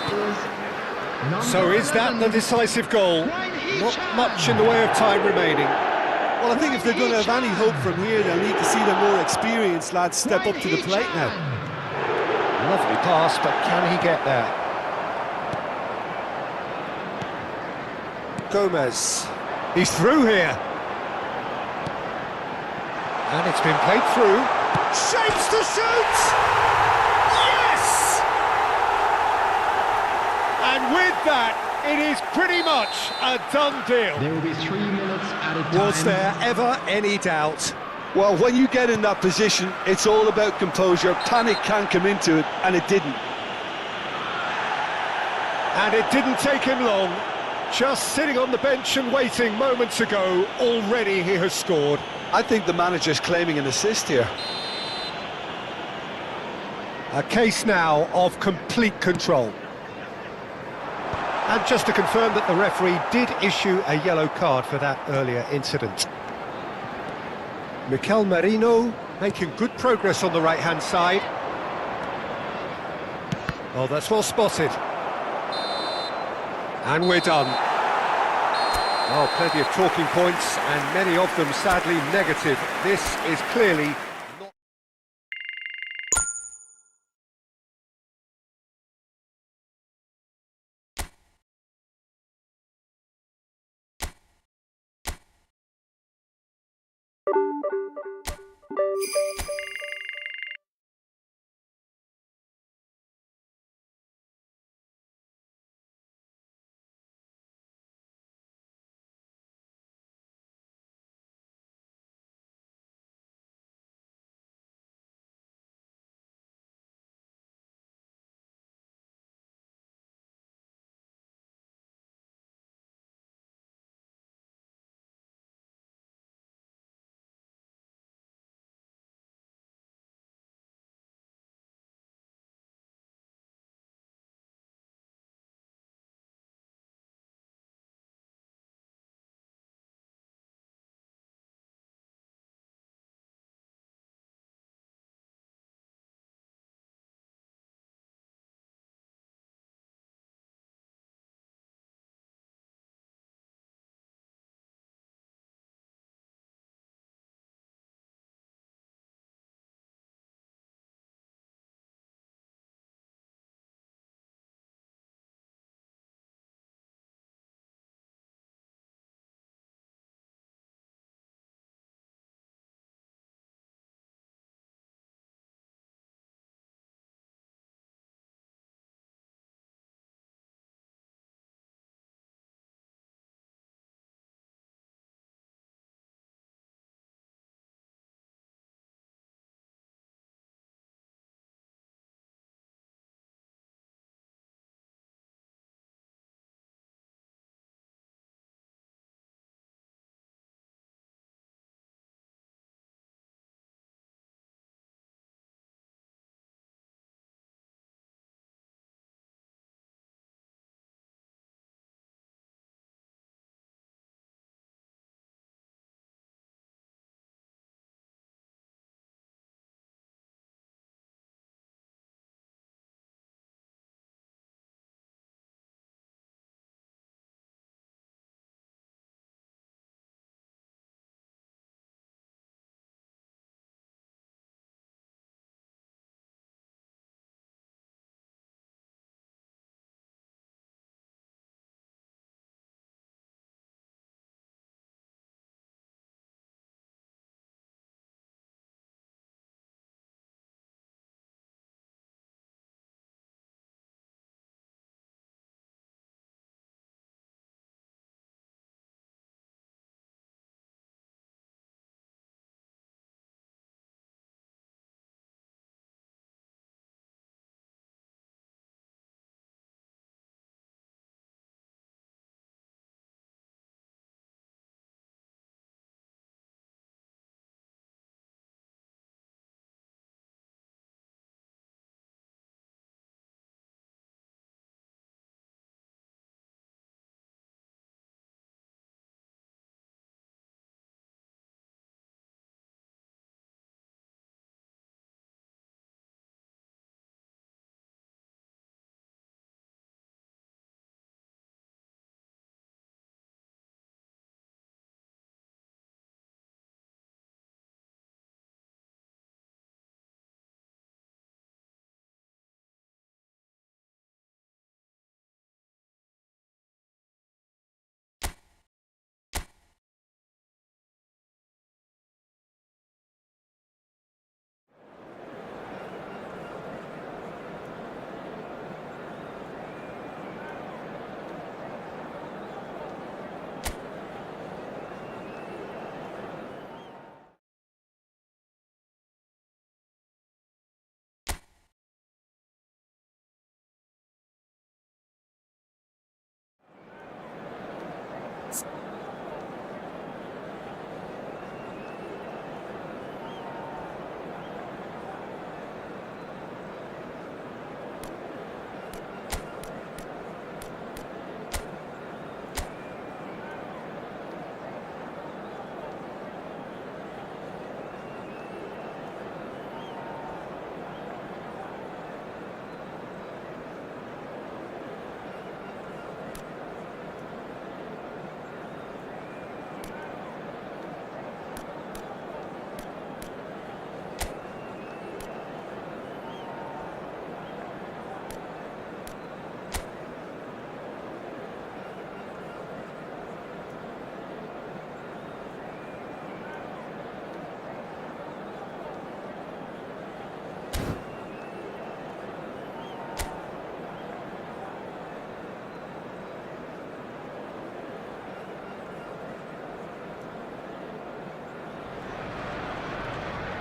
is So is that the decisive goal? Not much in the way of time remaining. Well, I think if they're going to have any hope from here, they'll need to see the more experienced lads step up to the plate now. Lovely pass, but can he get there? Gomez. He's through here. And it's been played through. Shapes to shoot! Yes! And with that, it is pretty much a done deal. There will be 3 minutes at a time. Was there ever any doubt? Well, when you get in that position, it's all about composure. Panic can come into it, and it didn't. And it didn't take him long. Just sitting on the bench and waiting moments ago, already he has scored. I think the manager's claiming an assist here. A case now of complete control. And just to confirm that the referee did issue a yellow card for that earlier incident. Mikel Merino making good progress on the right-hand side. Oh, that's well spotted. And we're done. Oh, plenty of talking points, and many of them sadly negative. This is clearly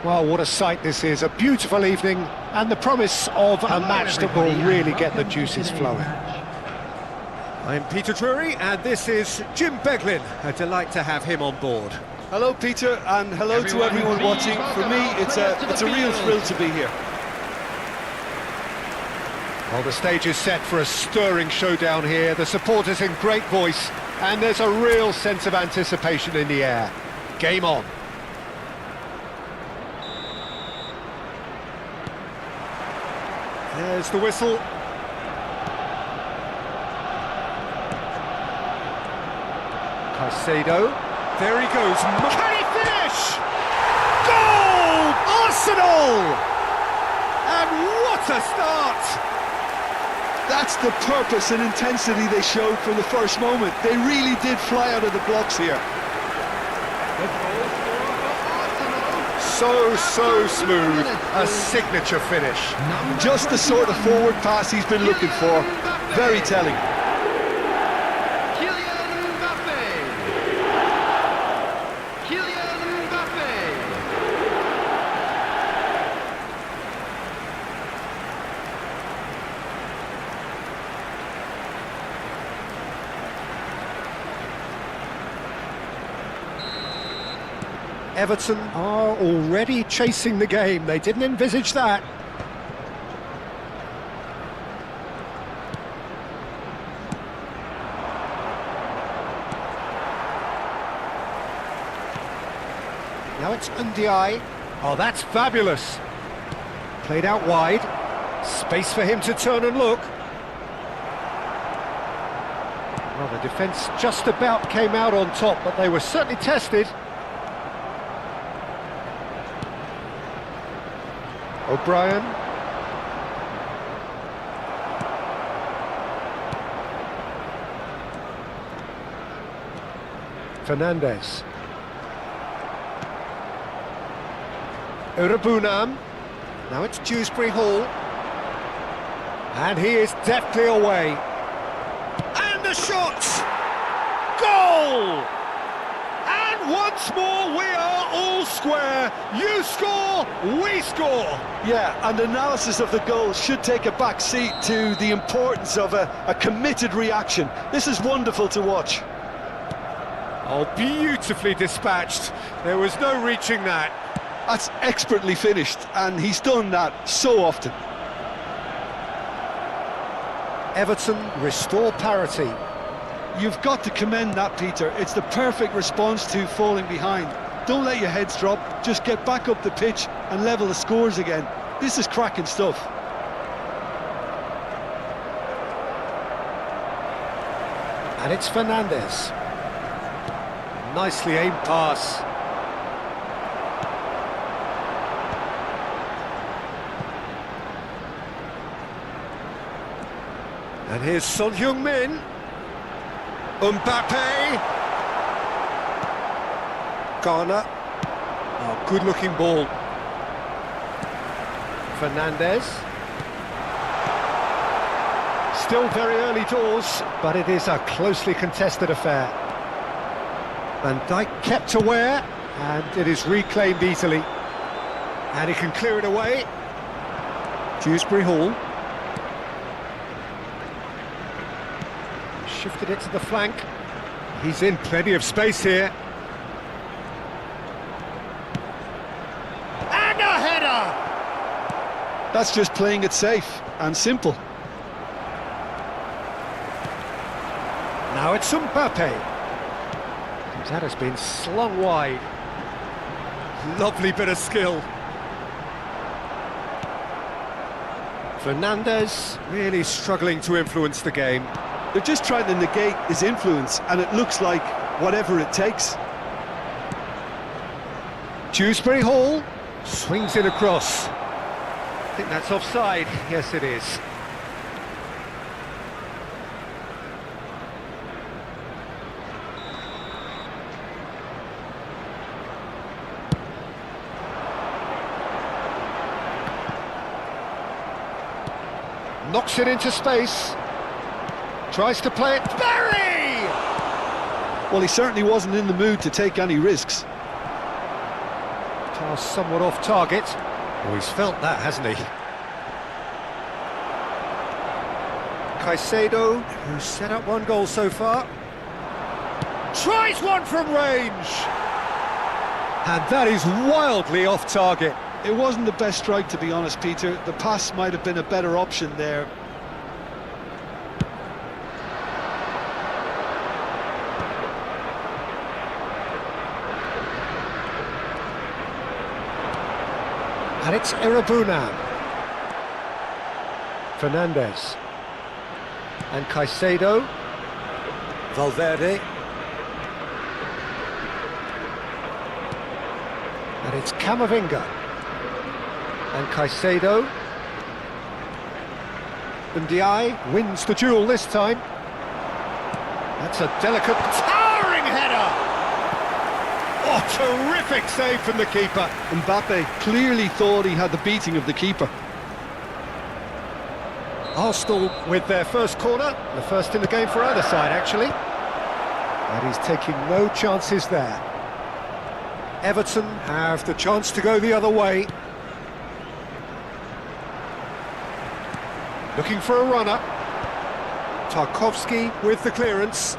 Well, what a sight this is, a beautiful evening, and the promise of a match that will really get the juices flowing. I'm Peter Drury, and this is Jim Beglin. A delight to have him on board. Hello, Peter, and hello to everyone watching. For me, it's a real thrill to be here. Well, the stage is set for a stirring showdown here. The supporters in great voice, and there's a real sense of anticipation in the air. Game on. There's the whistle. Caicedo. There he goes. Can he finish? Goal! Arsenal! And what a start! That's the purpose and intensity they showed from the first moment. They really did fly out of the blocks here. So smooth, a signature finish. Just the sort of forward pass he's been looking for. Very telling. Everton are already chasing the game. They didn't envisage that. Now it's Ndiaye. Oh, that's fabulous. Played out wide. Space for him to turn and look. Well, the defence just about came out on top, but they were certainly tested. O'Brien. Fernandes. Urabunam. Now it's Dewsbury Hall. And he is deftly away. And the shot! Goal! And once more we are all square. You score, we score. Yeah, and analysis of the goal should take a back seat to the importance of a committed reaction. This is wonderful to watch. Oh, beautifully dispatched. There was no reaching that. That's expertly finished, and he's done that so often. Everton restore parity. You've got to commend that, Peter. It's the perfect response to falling behind. Don't let your heads drop, just get back up the pitch and level the scores again. This is cracking stuff. And it's Fernandes. Nicely aimed pass. And here's Son Heung-min. Mbappe. Garner. Oh, good-looking ball. Fernandes. Still very early doors, but it is a closely contested affair. Van Dijk kept aware, and it is reclaimed easily. And he can clear it away. Dewsbury Hall. Shifted it to the flank. He's in plenty of space here. And a header! That's just playing it safe and simple. Now it's Mbappe. That has been slung wide. Lovely bit of skill. Fernandes really struggling to influence the game. They're just trying to negate his influence, and it looks like whatever it takes. Dewsbury Hall swings it across. I think that's offside. Yes, it is. Knocks it into space. Tries to play it. Barry! Well, he certainly wasn't in the mood to take any risks. Now somewhat off target. Oh, he's felt that, hasn't he? Caicedo, who's set up one goal so far, tries one from range! And that is wildly off target. It wasn't the best strike, to be honest, Peter. The pass might have been a better option there. And it's Bal-balan. Fernandez. And Caicedo. Valverde. And it's Camavinga. And Caicedo. Ndiaye wins the duel this time. That's a delicate, towering header! Oh, terrific save from the keeper. Mbappe clearly thought he had the beating of the keeper. Arsenal with their first corner, the first in the game for either side, actually. And he's taking no chances there. Everton have the chance to go the other way. Looking for a runner. Tarkowski with the clearance.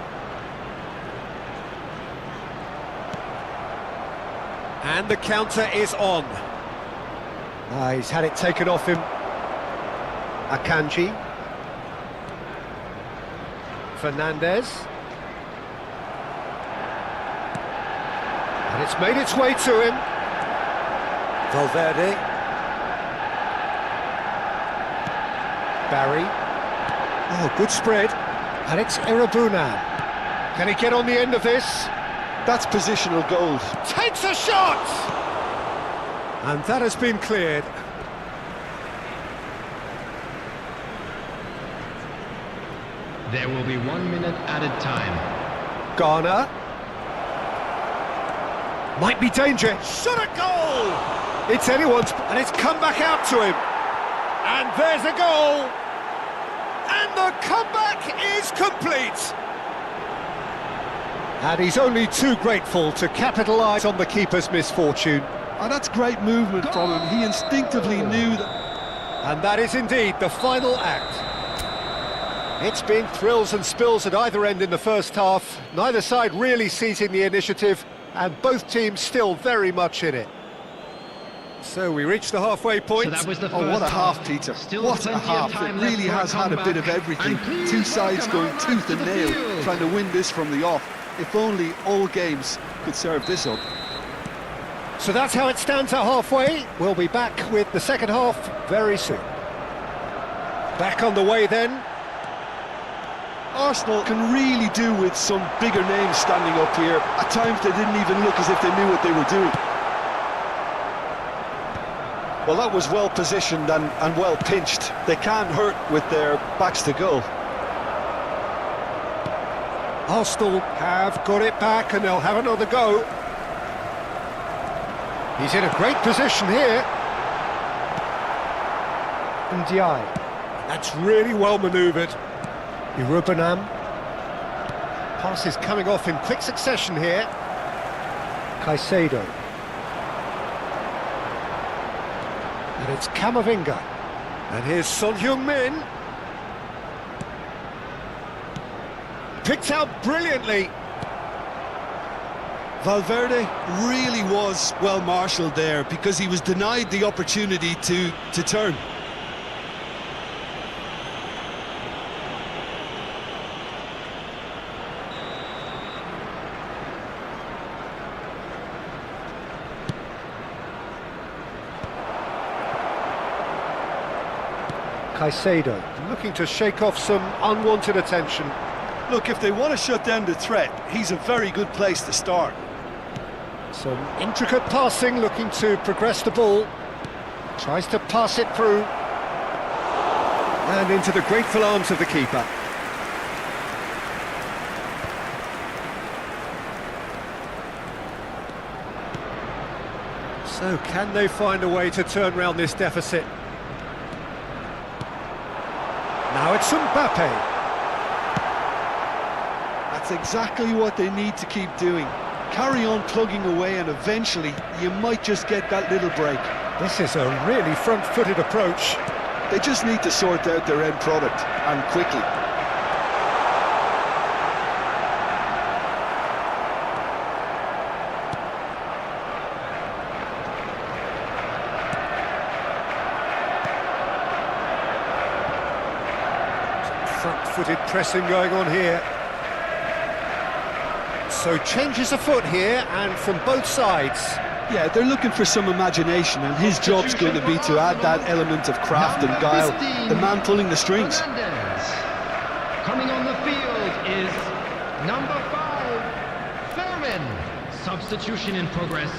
And the counter is on. He's had it taken off him. Akanji. Fernandez. And it's made its way to him. Valverde. Barry. Oh, good spread. And it's Bal-balan. Can he get on the end of this? That's positional gold. Takes a shot! And that has been cleared. There will be 1 minute added time. Garner. Might be danger. Shot a goal! It's anyone's, and it's come back out to him. And there's a goal! And the comeback is complete! And he's only too grateful to capitalise on the keeper's misfortune. And that's great movement from him. He instinctively knew that. And that is indeed the final act. It's been thrills and spills at either end in the first half. Neither side really seizing the initiative, and both teams still very much in it. So we reach the halfway point. So that was the Oh, what a first half, Peter. Still What a plenty of half. time It left really for a has had a bit of comeback. everything. And please Two sides welcome going out tooth to and the nail, field. trying to win this from the off. If only all games could serve this up. So that's how it stands at halfway. We'll be back with the second half very soon. Back on the way then. Arsenal can really do with some bigger names standing up here. At times they didn't even look as if they knew what they were doing. Well, that was well positioned and well pinched. They can't hurt with their backs to goal. Arsenal have got it back and they'll have another go. He's in a great position here. Ndiaye. That's really well manoeuvred. Bal-balan. Pass is coming off in quick succession here. Caicedo. And it's Camavinga. And here's Son Heung-min. Picked out brilliantly. Valverde really was well marshalled there because he was denied the opportunity to turn. Caicedo looking to shake off some unwanted attention. Look, if they want to shut down the threat, he's a very good place to start. Some intricate passing, looking to progress the ball. Tries to pass it through. And into the grateful arms of the keeper. So can they find a way to turn around this deficit? Now it's Mbappe. That's exactly what they need to keep doing. Carry on plugging away and eventually you might just get that little break. This is a really front-footed approach. They just need to sort out their end product, and quickly. Front-footed pressing going on here. So changes of foot here, and from both sides. Yeah, they're looking for some imagination, and his job's going to be to add that element of craft and guile. The man pulling the strings. Fernandez. Coming on the field is number 5, Thurman. Substitution in progress.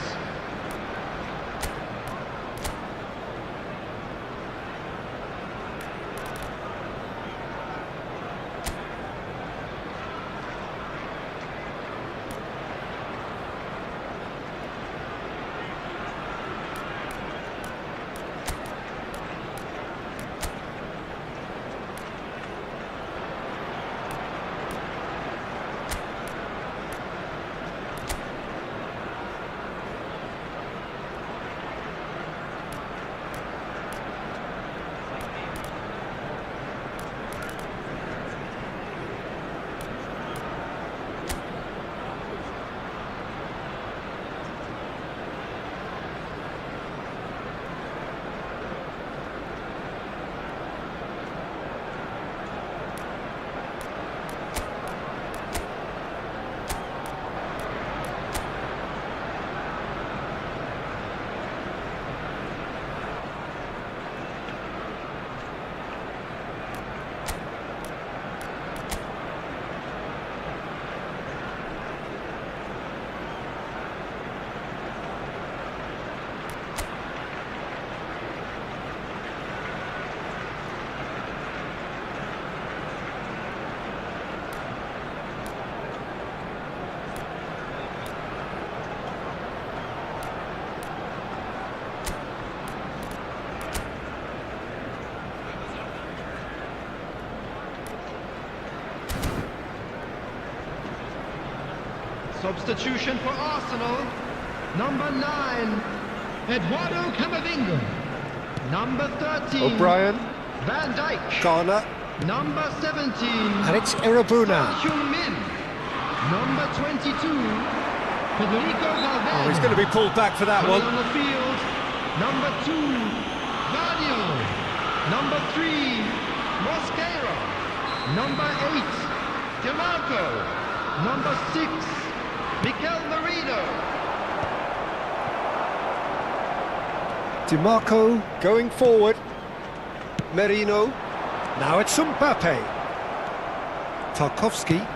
Substitution for Arsenal. Number 9, Eduardo Camavinga. Number 13, O'Brien, Van Dijk. Garner, Number 17, and it's Irabuna. Heung-min. Number 22, Federico Valverde. Oh, he's going to be pulled back for that Coming one. on the field, number 2, Vadio. Number 3, Mosquera. Number 8, DeMarco. Number 6, Mikel Merino. DiMarco going forward. Merino. Now it's Mbappe. Tarkovsky.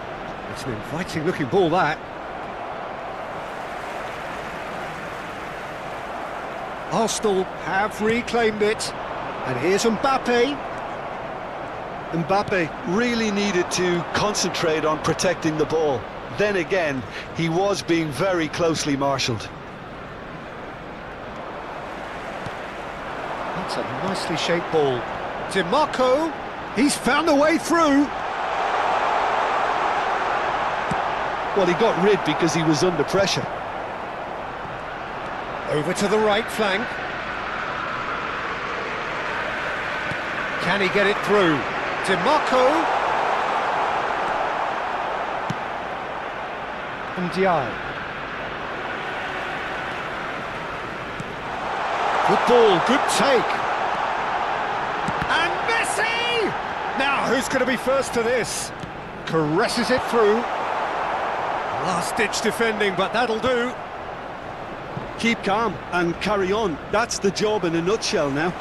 It's an inviting looking ball, that. Arsenal have reclaimed it. And here's Mbappe. Mbappe really needed to concentrate on protecting the ball. Then again, he was being very closely marshalled. That's a nicely shaped ball. DiMarco, he's found a way through. Well, he got rid because he was under pressure. Over to the right flank. Can he get it through? DiMarco. And Diallo. Good ball, good take. And Messi! Now, who's going to be first to this? Caresses it through. Last-ditch defending, but that'll do. Keep calm and carry on. That's the job in a nutshell now.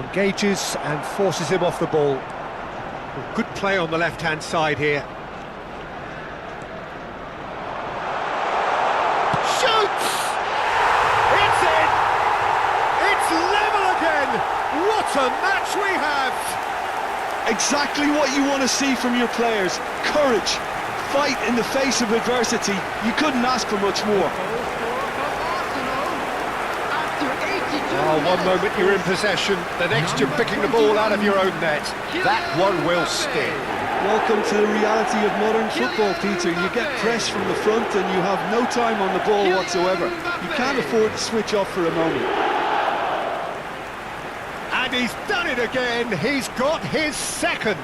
Engages and forces him off the ball. Good play on the left-hand side here. Shoots! It's in! It's level again! What a match we have! Exactly what you want to see from your players. Courage, fight in the face of adversity. You couldn't ask for much more. Goal scorer for Arsenal. After Oh, one moment you're in possession, the next you're picking the ball out of your own net. That one will sting. Welcome to the reality of modern football, Peter. You get pressed from the front and you have no time on the ball whatsoever. You can't afford to switch off for a moment. And he's done it again, he's got his second.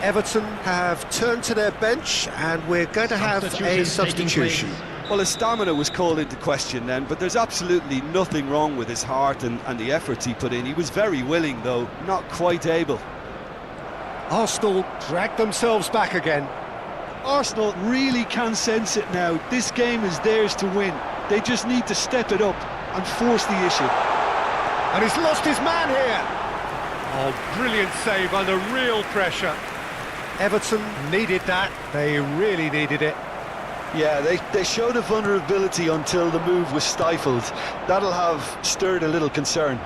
Everton have turned to their bench and we're going to have a substitution. Well, his stamina was called into question then, but there's absolutely nothing wrong with his heart and the efforts he put in. He was very willing, though, not quite able. Arsenal dragged themselves back again. Arsenal really can sense it now. This game is theirs to win. They just need to step it up and force the issue. And he's lost his man here. Oh, brilliant save under real pressure. Everton needed that, they really needed it. Yeah, they showed a vulnerability until the move was stifled. That'll have stirred a little concern.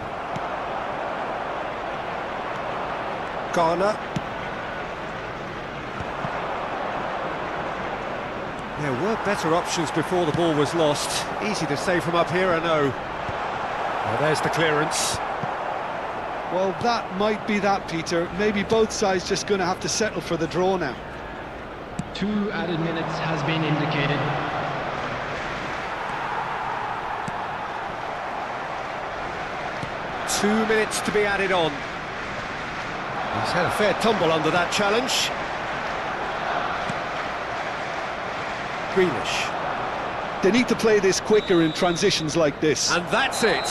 Garner. There were better options before the ball was lost. Easy to say from up here, I know. Well, there's the clearance. Well, that might be that, Peter. Maybe both sides just going to have to settle for the draw now. 2 added minutes has been indicated. Two minutes to be added on. He's had a fair tumble under that challenge. Greenish. They need to play this quicker in transitions like this. And that's it.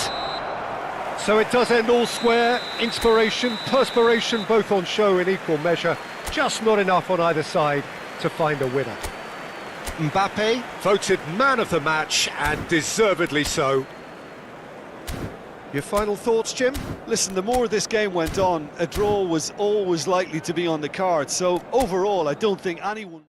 So it does end all square. Inspiration, perspiration, both on show in equal measure. Just not enough on either side to find a winner. Mbappe voted man of the match, and deservedly so. Your final thoughts, Jim? Listen, the more this game went on, a draw was always likely to be on the card. So overall, I don't think anyone...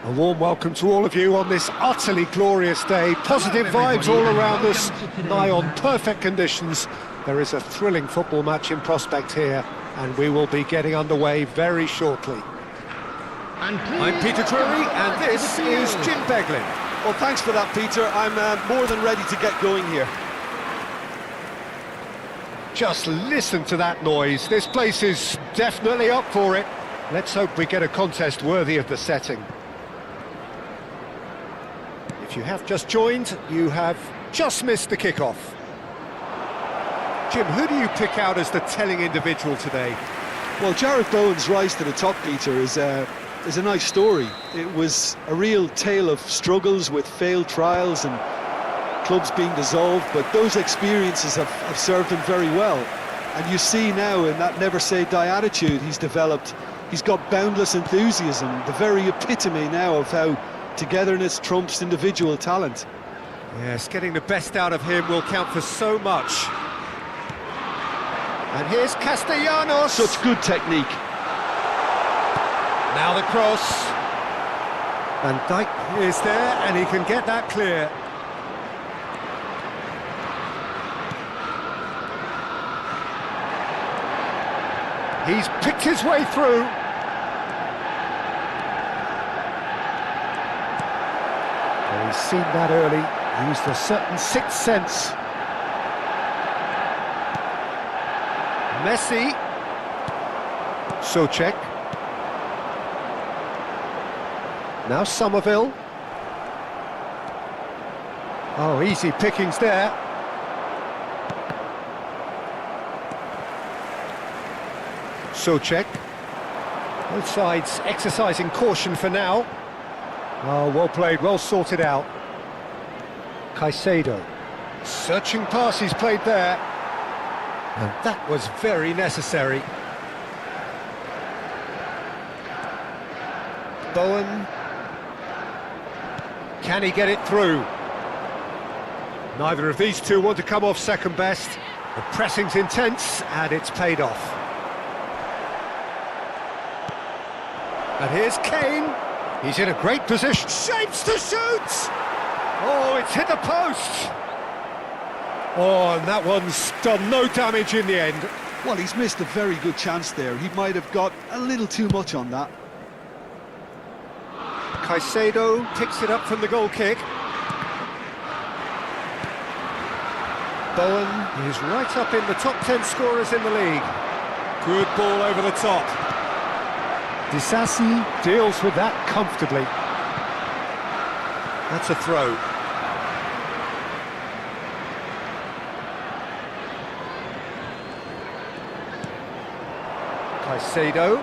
A warm welcome to all of you on this utterly glorious day. Positive vibes all around us, nigh on perfect conditions. There is a thrilling football match in prospect here, and we will be getting underway very shortly. I'm Peter Drury, and this is Jim Beglin. Well, thanks for that, Peter. I'm more than ready to get going here. Just listen to that noise. This place is definitely up for it. Let's hope we get a contest worthy of the setting. If you have just joined, you have just missed the kickoff. Jim, who do you pick out as the telling individual today? Well, Jarrett Bowen's rise to the top, Peter, is a nice story. It was a real tale of struggles with failed trials and clubs being dissolved, but those experiences have served him very well. And you see now in that never-say-die attitude he's developed, he's got boundless enthusiasm, the very epitome now of how togetherness trumps individual talent. Yes, getting the best out of him will count for so much. And here's Castellanos. Such good technique. Now the cross. Van Dijk is there, and he can get that clear. He's picked his way through. Well, he's seen that early, used a certain sixth sense. Messi. Souček. Now Somerville. Oh, easy pickings there. Souček. Both sides exercising caution for now. Oh, well played, well sorted out. Caicedo. Searching pass he's played there. And that was very necessary. Bowen. Can he get it through? Neither of these two want to come off second best. The pressing's intense, and it's paid off. And here's Kane. He's in a great position. Shapes to shoot! Oh, it's hit the post! Oh, and that one's done no damage in the end. Well, he's missed a very good chance there. He might have got a little too much on that. Caicedo picks it up from the goal kick. Bowen is right up in the top 10 scorers in the league. Good ball over the top. Disasi deals with that comfortably. That's a throw. Caicedo.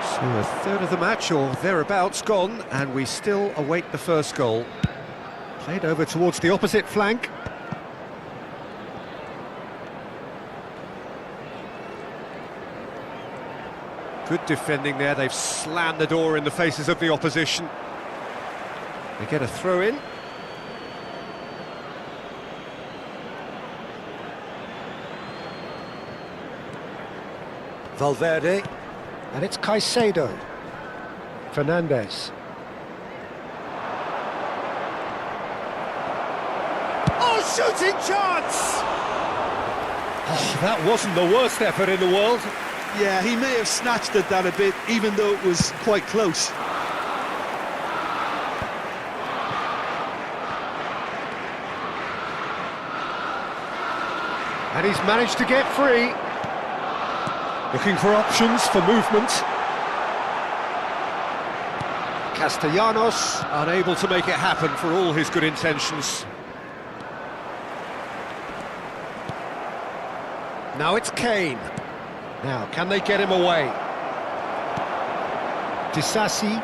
So a third of the match, or thereabouts, gone, and we still await the first goal. Played over towards the opposite flank. Good defending there, they've slammed the door in the faces of the opposition. They get a throw in. Valverde. And it's Caicedo. Fernandes. Oh, shooting chance! Oh, that wasn't the worst effort in the world. Yeah, he may have snatched at that a bit, even though it was quite close. And he's managed to get free. Looking for options for movement. Castellanos. Unable to make it happen for all his good intentions. Now it's Kane. Now, can they get him away? Disasi.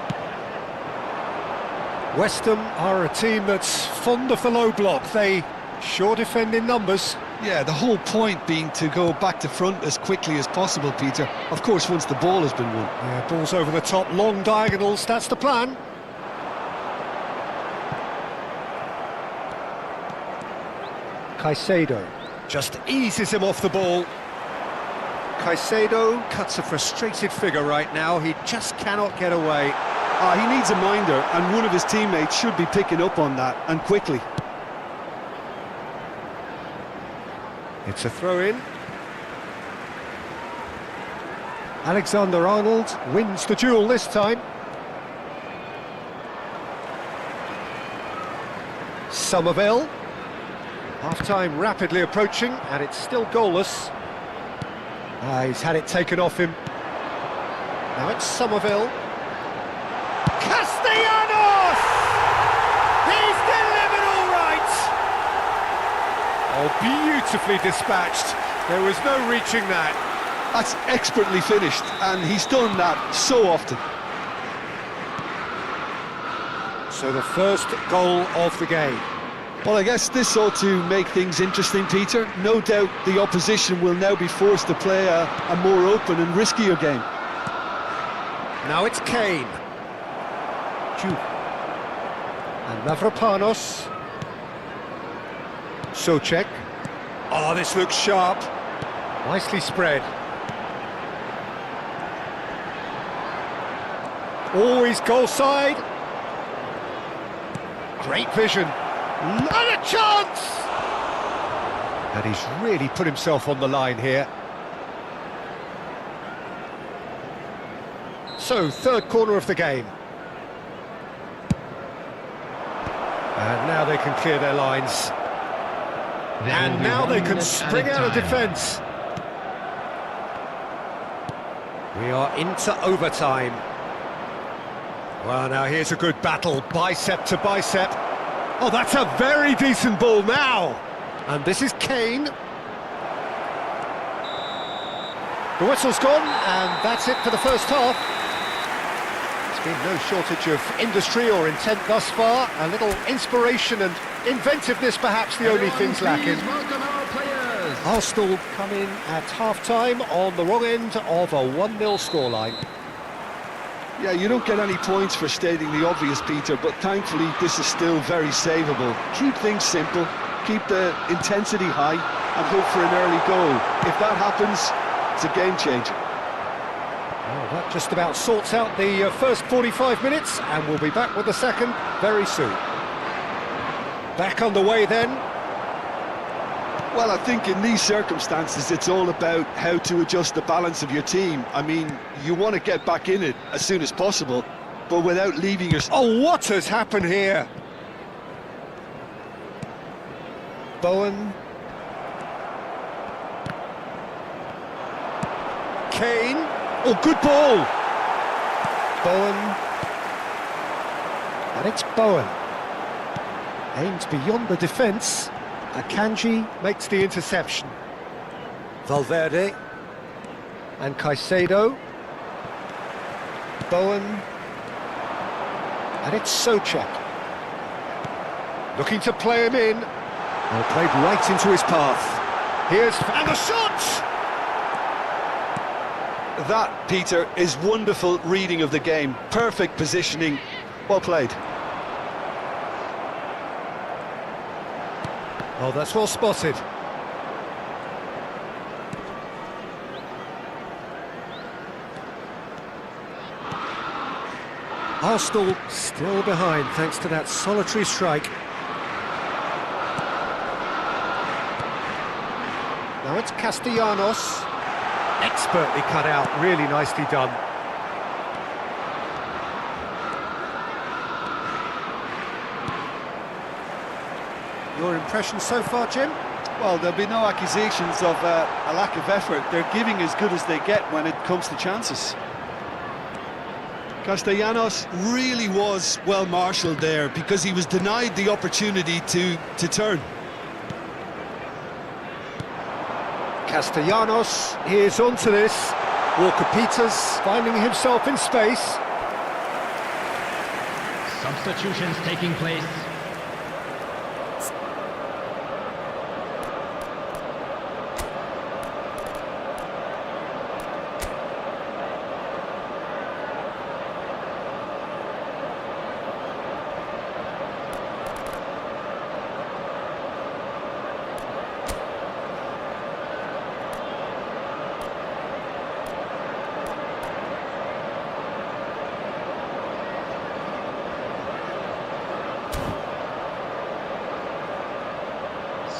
West Ham are a team that's fond of the low block. They sure defend in numbers. Yeah, the whole point being to go back to front as quickly as possible, Peter. Of course, once the ball has been won. Yeah, balls over the top, long diagonals, that's the plan. Caicedo. Just eases him off the ball. Caicedo. Cuts a frustrated figure right now, he just cannot get away. He needs a minder, and one of his teammates should be picking up on that, and quickly. It's a throw-in. Alexander-Arnold wins the duel this time. Somerville. Half-time rapidly approaching, and it's still goalless. He's had it taken off him. Now it's Somerville. Castellanos! He's delivered all right! Oh, beautifully dispatched. There was no reaching that. That's expertly finished, and he's done that so often. So the first goal of the game. Well, I guess this ought to make things interesting, Peter. No doubt the opposition will now be forced to play a more open and riskier game. Now it's Kane. And Mavropanos. Socek. Oh, this looks sharp. Nicely spread. Always goal side. Great vision. And a chance! And he's really put himself on the line here. So, third corner of the game. And now they can clear their lines. And now they can spring out of defence. We are into overtime. Well, now here's a good battle, bicep to bicep. Oh, that's a very decent ball now. And this is Kane. The whistle's gone, and that's it for the first half. There's been no shortage of industry or intent thus far. A little inspiration and inventiveness, perhaps the only things lacking. Arsenal come in at half-time on the wrong end of a 1-0 scoreline. Yeah, you don't get any points for stating the obvious, Peter, but thankfully this is still very savable. Keep things simple, keep the intensity high, and hope for an early goal. If that happens, it's a game changer. Well, that just about sorts out the first 45 minutes, and we'll be back with the second very soon. Back underway then. Well, I think in these circumstances, it's all about how to adjust the balance of your team. I mean, you want to get back in it as soon as possible, but without leaving your... Oh, what has happened here? Bowen. Kane. Oh, good ball. Bowen. And it's Bowen. Aims beyond the defence. Akanji makes the interception. Valverde. And Caicedo. Bowen. And it's Socek. Looking to play him in. Well, played right into his path. Here's... and the shot! That, Peter, is wonderful reading of the game. Perfect positioning. Well played. Oh, that's well spotted. Arsenal still behind thanks to that solitary strike. Now it's Castellanos. Expertly cut out, really nicely done. Your impression so far, Jim? Well, there'll be no accusations of a lack of effort. They're giving as good as they get when it comes to chances. Castellanos really was well marshalled there because he was denied the opportunity to turn. Castellanos, here's onto this. Walker-Peters finding himself in space. Substitutions taking place.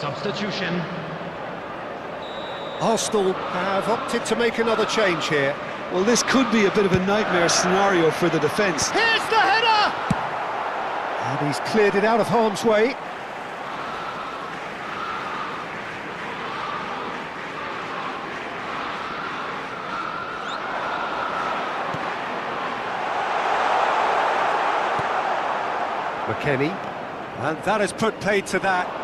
Substitution. Arsenal have opted to make another change here. Well, this could be a bit of a nightmare scenario for the defence. Here's the header! And he's cleared it out of harm's way. McKennie. And that has put paid to that.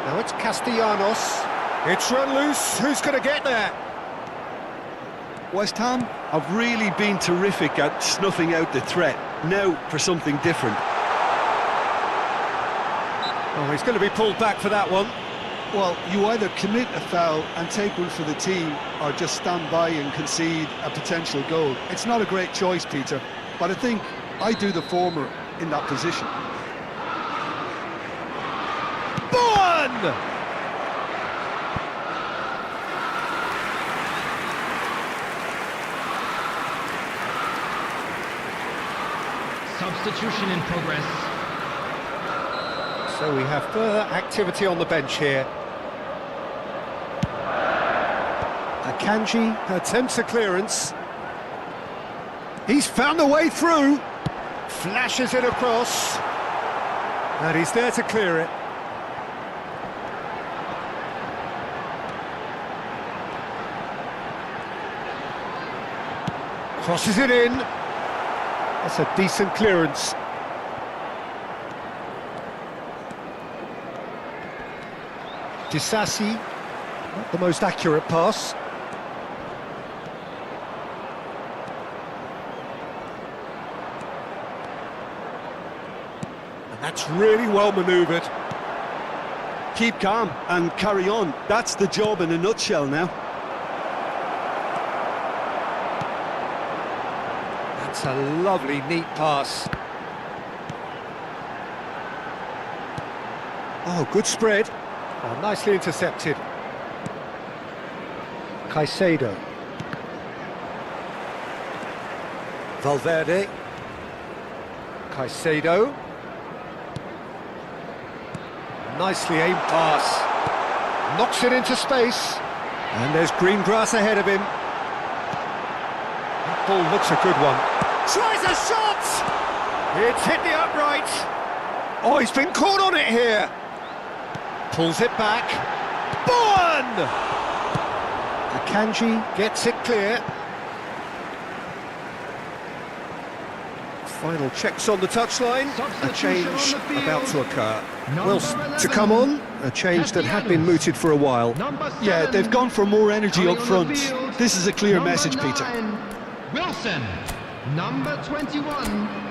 Now it's Castellanos. It's run loose. Who's going to get there? West Ham have really been terrific at snuffing out the threat. Now for something different. Oh, he's going to be pulled back for that one. Well, you either commit a foul and take one for the team, or just stand by and concede a potential goal. It's not a great choice, Peter, but I think I do the former in that position. Bowen! Substitution in progress. So we have further activity on the bench here. Akanji attempts a clearance. He's found a way through. Flashes it across. And he's there to clear it. Crosses it in. That's a decent clearance. Disasi, not the most accurate pass. And that's really well manoeuvred. Keep calm and carry on. That's the job in a nutshell now. That's a lovely, neat pass. Oh, good spread. Oh, nicely intercepted. Caicedo. Valverde. Caicedo. Nicely aimed pass. Knocks it into space. And there's green grass ahead of him. That ball looks a good one. Tries a shot! It's hit the upright. Oh, he's been caught on it here. Pulls it back. Bowen! Akanji gets it clear. Final checks on the touchline. A change about to occur. Wilson to come on. A change that had been mooted for a while. Yeah, they've gone for more energy up front. This is a clear message, Peter. Wilson, number 21.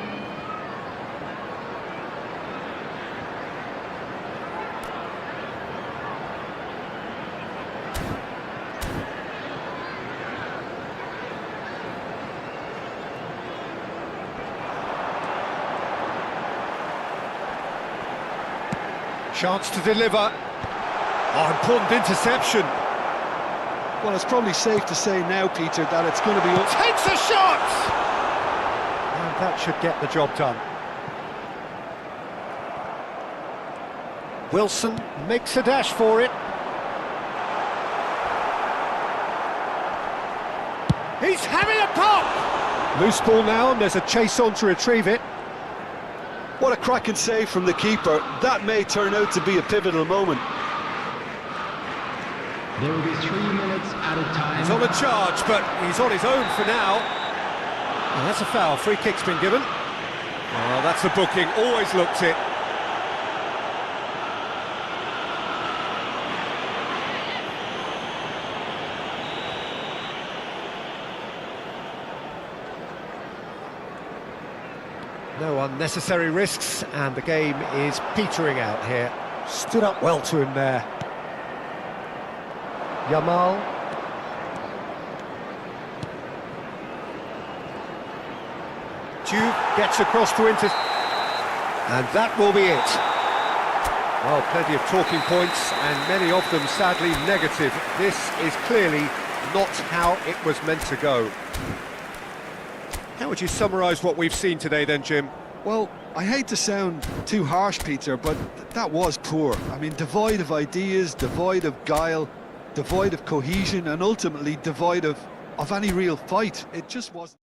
Chance to deliver. Oh, important interception. Well, it's probably safe to say now, Peter, that it's going to be... Takes a shot! And that should get the job done. Wilson makes a dash for it. He's having a pop! Loose ball now, and there's a chase on to retrieve it. What a cracking save from the keeper. That may turn out to be a pivotal moment. There will be 3 minutes at a time. He's on a charge, but he's on his own for now. And that's a foul. Free kick's been given. Oh, that's a booking. Always looked it. No unnecessary risks, and the game is petering out here. Stood up well to him there. Yamal. Juve gets across to Inter. And that will be it. Well, plenty of talking points, and many of them sadly negative. This is clearly not how it was meant to go. How would you summarise what we've seen today then, Jim? Well, I hate to sound too harsh, Peter, but that was poor. I mean, devoid of ideas, devoid of guile, devoid of cohesion, and ultimately devoid of any real fight. It just wasn't.